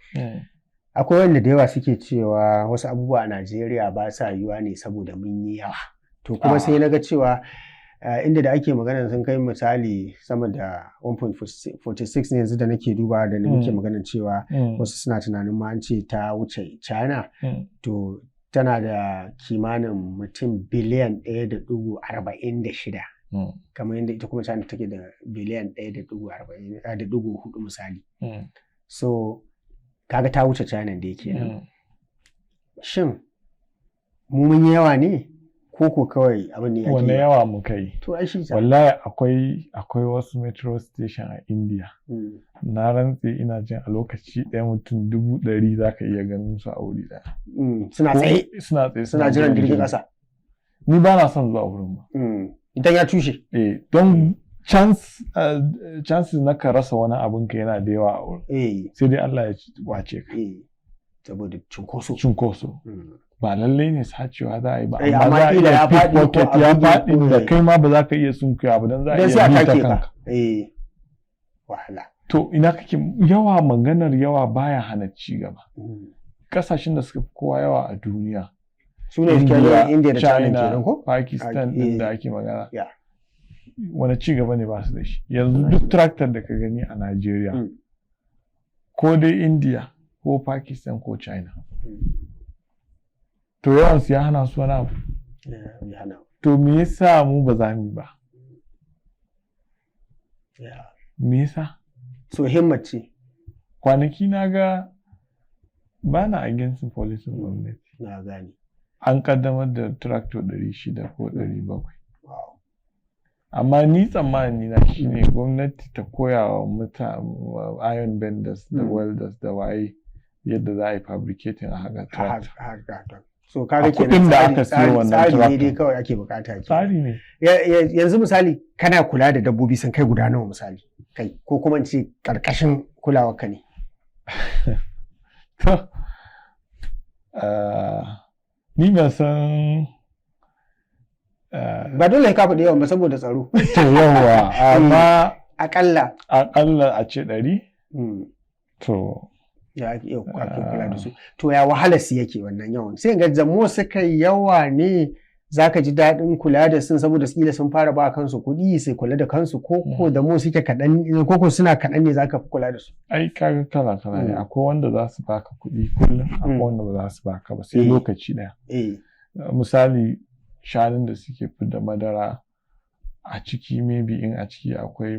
Akwai wanda da yawa suke cewa wasu abubuwa a Najeriya ba sa yiwa ne saboda mun yi yawa. To kuma sai na ga cewa inda da ake magana sun kai misali sama da 1.46 ne yanzu da nake duba da muke magana cewa wasu suna tunanin ma an ce ta wuce China. To tana da kimanin mutum biliyan 1.46 kamar yadda ita kuma China take da biliyan 1.4 misali. So kaga ta wuce China da yake nan. Shin mu mun yi yawa ne ko kawai abin da yake? Wanne yawa muka yi? To ai shi wallahi akwai wasu metro station a India. Na rantse ina jin a lokaci ɗaya mutum 100,000 za ka iya ganin su a wuri ɗaya. Suna tsaye? Suna jiran jirgin ƙasa? Ni ba na son zuwa wurin ba. Idan ya tushe? Don chances na ka rasa wani abin ka yana da yawa a wurin. Sai dai Allah ya wace ka. Saboda cunkoso. Ba lallai ne sacewa za a yi ba, amma za a iya pickpocket ya faɗi da kai ma ba za ka iya sunkuya ba don za a iya bita kanka. wahala. To ina kake yawa, maganar yawa baya hana ci gaba. Kasashen da suka fi kowa yawa a duniya, su ne India da China kenan ko? Pakistan din da ake magana. Wani ci gaba ne ba su da shi. Yanzu duk tractor da ka gani a Najeriya, ko dai India ko Pakistan ko China. To yawansu ya hana su wani abu. To me yasa mu ba za mu ba? Me yasa? So himmace. Kwanaki na ga ba na against policy gwamnati. Na gani. An kaddamar da tractor 600 ko 700. Amma ni tsammani na shine gwamnati ta koya wa iron benders da welders da waye yadda za a yi fabricating a haka tractor. So kaga kenan da aka siyo wannan tractor dai kawai ake bukata ke. Tsari ne. Yanzu misali kana kula da dabbobi sun kai guda nawa misali kai, ko kuma in ce karkashin kulawar ka ne. To ni ban san ba dole ka faɗi yawan ba saboda tsaro. To yawa amma akalla a ce 100. To ya ake kula da su. To ya wahala su yake wannan yawan, sai ga zamo suka yawa ne zaka ji daɗin kula da sun saboda kila sun fara ba kansu kuɗi sai kula da kansu, ko da mu suke kaɗan, ko suna kaɗan ne zaka fi kula da su. Ai kaga kala ne, akwai wanda za su baka kuɗi kullum, akwai wanda ba za su baka ba sai lokaci ɗaya. Misali shanun da suke fidda madara a ciki, maybe in a ciki akwai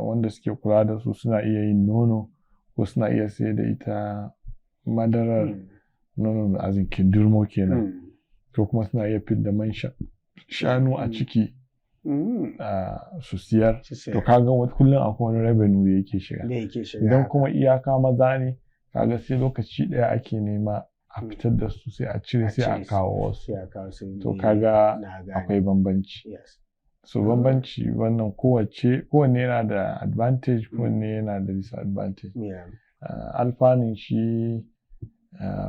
wanda suke kula da su suna iya yin nono, ko suna iya sai da ita madarar nono a zinkin durmo kenan, ko kuma suna iya fidda man shanu a ciki su siyar. To kaga kullum akwai wani revenue da yake shiga. Idan kuma iyaka maza ne, kaga sai lokaci ɗaya ake nema a fitar da su sai a cire sai a kawo wasu. To kaga akwai bambanci. So bambanci wannan kowanne yana da advantage, kowanne yana da disadvantage. Alfanun shi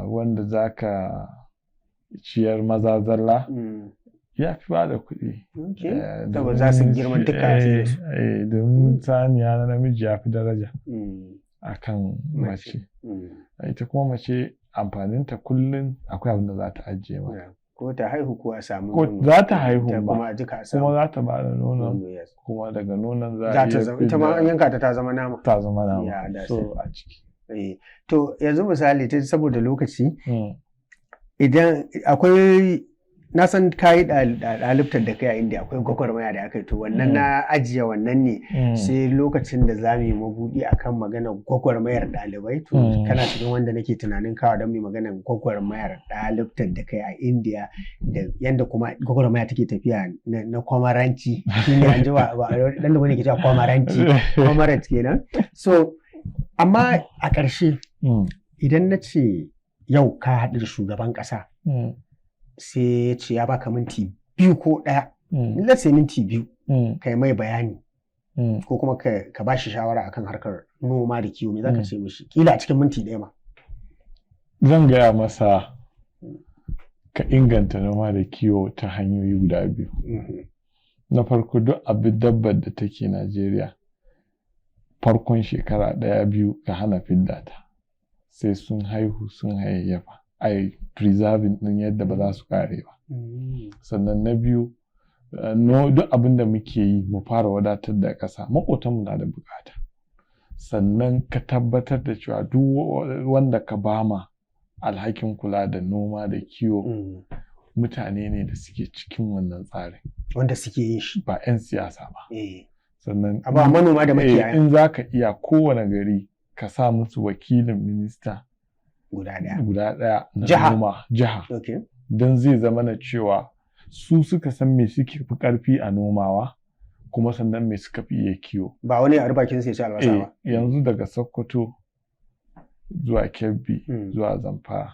wanda zaka ciyar maza zalla ya fi ba da kuɗi. Saboda za su girma duka su. Domin saniya na namiji ya fi daraja a kan mace. Ita kuma mace amfaninta kullum akwai abin da za ta ajiye ma. Ko ta haihu ko a samu nono. Za ta haihu ba, kuma za ta ba da nonon, kuma daga nonon za a iya ita ma an yanka ta zama nama. Ta zama nama. So a ciki. To yanzu misali saboda lokaci, idan akwai, na san kayi ɗalibtar da kai a India, akwai gwagwarmaya da aka yi, to wannan na ajiye wannan ne sai lokacin da za mu yi mabuɗi akan maganar gwagwarmayar ɗalibai. To kana cikin wanda nake tunanin kawo don mu yi maganar gwagwarmayar ɗalibtar da kai a India, da yadda kuma gwagwarmaya take tafiya na kwamaranci. Shi ne an ji ba ɗan da wani ke cewa kwamaranci, kwamarat kenan. So amma a ƙarshe idan na ce yau ka haɗu da shugaban ƙasa, sai ya ce ya baka minti 2 ko 1, let's say minti 2, kai mai bayani ko kuma ka ba shi shawara akan harkar noma da kiwo, me zaka ce mishi kila a cikin minti 1 ma? Zan gaya masa ka inganta noma da kiwo ta hanyoyi guda 2. Na farko, duk abin dabbar da take Najeriya farkon shekara 1-2 ka hana fidda ta, sai sun haihu sun hayayyafa, ai preserving din yadda ba za su kare ba. Sannan na biyu, duk abin da muke yi mu fara wadatar da ƙasa, maƙotanmu na da bukata. Sannan ka tabbatar da cewa duk wanda ka bama alhakin kula da noma da kiwo mutane ne da suke cikin wannan tsarin, wanda suke yin shi, ba 'yan siyasa ba. Sannan ba manoma da makiyaya. In za ka iya, kowane gari ka sa musu wakilin minista guda ɗaya na noma, jiha. Don zai zama na cewa su suka san me suke fi ƙarfi a nomawa, kuma sannan me suka fi iya kiwo. Ba wani a bakin sai ci albasa ba. Yanzu daga Sokoto zuwa Kebbi zuwa Zamfara,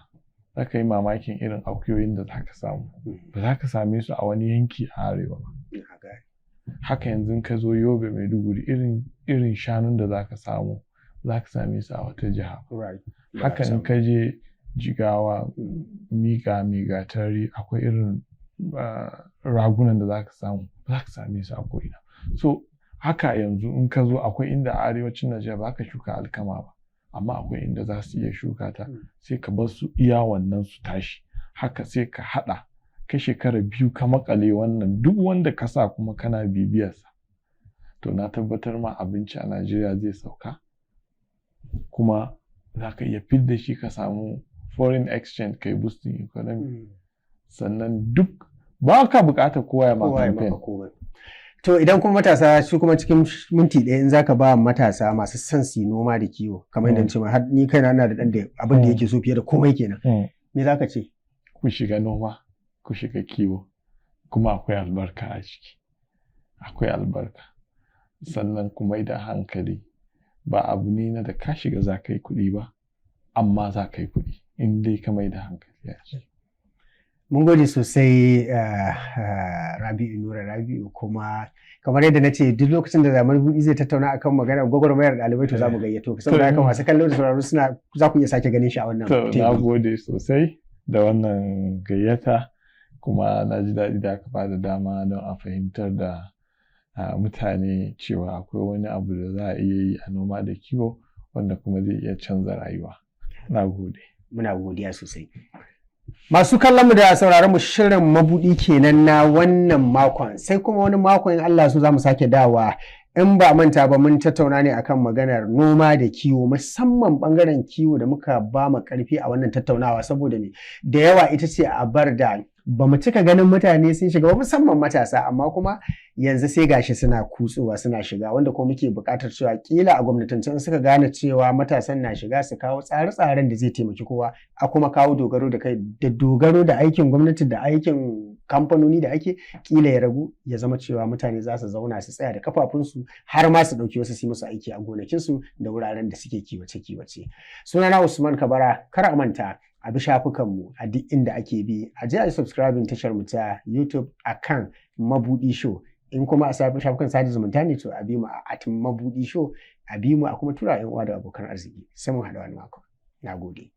za ka yi mamakin irin akuyoyin da za ka samu. Ba za ka same su a wani yanki a arewa ba. Haka yanzu ka zo Yobe, Maiduguri, irin shanun da za ka samu, za ka same su a wata jiha. Haka in ka je Jigawa, Migatari, akwai irin ragunan da za ka samu, za ka same su a ko'ina. So haka yanzu in ka zo akwai inda a arewacin Najeriya ba ka shuka alkama ba, amma akwai inda za su iya shuka ta, sai ka bar su iya wannan su tashi, haka sai ka haɗa ka shekara 2 ka makale wannan duk wanda ka sa kuma kana bibiyarsa, to na tabbatar ma abinci a Najeriya zai sauka, kuma za ka iya fidda shi ka samu foreign exchange kai boosting economy. Sannan duk ba ka bukatar kowa ya maka campaign. To idan kuma matasa su kuma cikin minti ɗaya in zaka ba matasa masu son su noma da kiwo kamar yadda ce har ni kaina ina da dan da abin da yake so fiye da komai kenan. Me zaka ce? Ku shiga noma, ku shiga kiwo, kuma akwai albarka a ciki. Akwai albarka. Sannan kuma idan hankali ba abu ne na da ka shiga za ka yi kuɗi ba, amma za ka yi kuɗi in dai ka mai da hankali a ciki. Mun gode sosai Rabi'u Nura Rabi'u, kuma kamar yadda na ce duk lokacin da Zamani Buɗi zai tattauna akan maganar gwagwarmayar ɗalibai to za mu gayyato saboda haka masu kallo da sauraro za ku iya sake ganin shi a wannan teburi. Na gode sosai da wannan gayyata, kuma na ji daɗi da aka bada dama don a fahimtar da mutane cewa akwai wani abu da za a iya yi a noma da kiwo wanda kuma zai iya canza rayuwa. Na gode. Muna godiya sosai. Masu kallon mu da sauraron mu shirin Mabuɗi kenan na wannan makon, sai kuma wani makon in Allah so za mu sake dawa. In ba manta ba mun tattauna ne akan maganar noma da kiwo, musamman bangaren kiwo da muka ba mu karfi a wannan tattaunawa saboda me da yawa ita ce a bar da ba mu cika ganin mutane sun shiga ba, musamman matasa, amma kuma yanzu sai gashi suna kutsuwa suna shiga, wanda kuma muke buƙatar cewa kila a gwamnatance in suka gane cewa matasan na shiga su kawo tsare-tsaren da zai taimaki kowa, a kuma kawo dogaro da kai da dogaro da aikin gwamnati da aikin kamfanoni da ake kila ya ragu, ya zama cewa mutane za su zauna su tsaya da kafafunsu har ma su ɗauki wasu su musu aiki a gonakinsu da wuraren da suke kiwace-kiwace. Sunana Usman Kabara, kar a manta a bi shafukanmu a duk inda ake bi, a je a yi subscribing tashar mu ta YouTube akan Mabuɗi Show. In kuma a shafukan sada zumunta ne to a bi mu a @Mabuɗi Show, a bi mu a kuma tura 'yan uwa da abokan arziki. Sai mun haɗa wani mako. Na gode.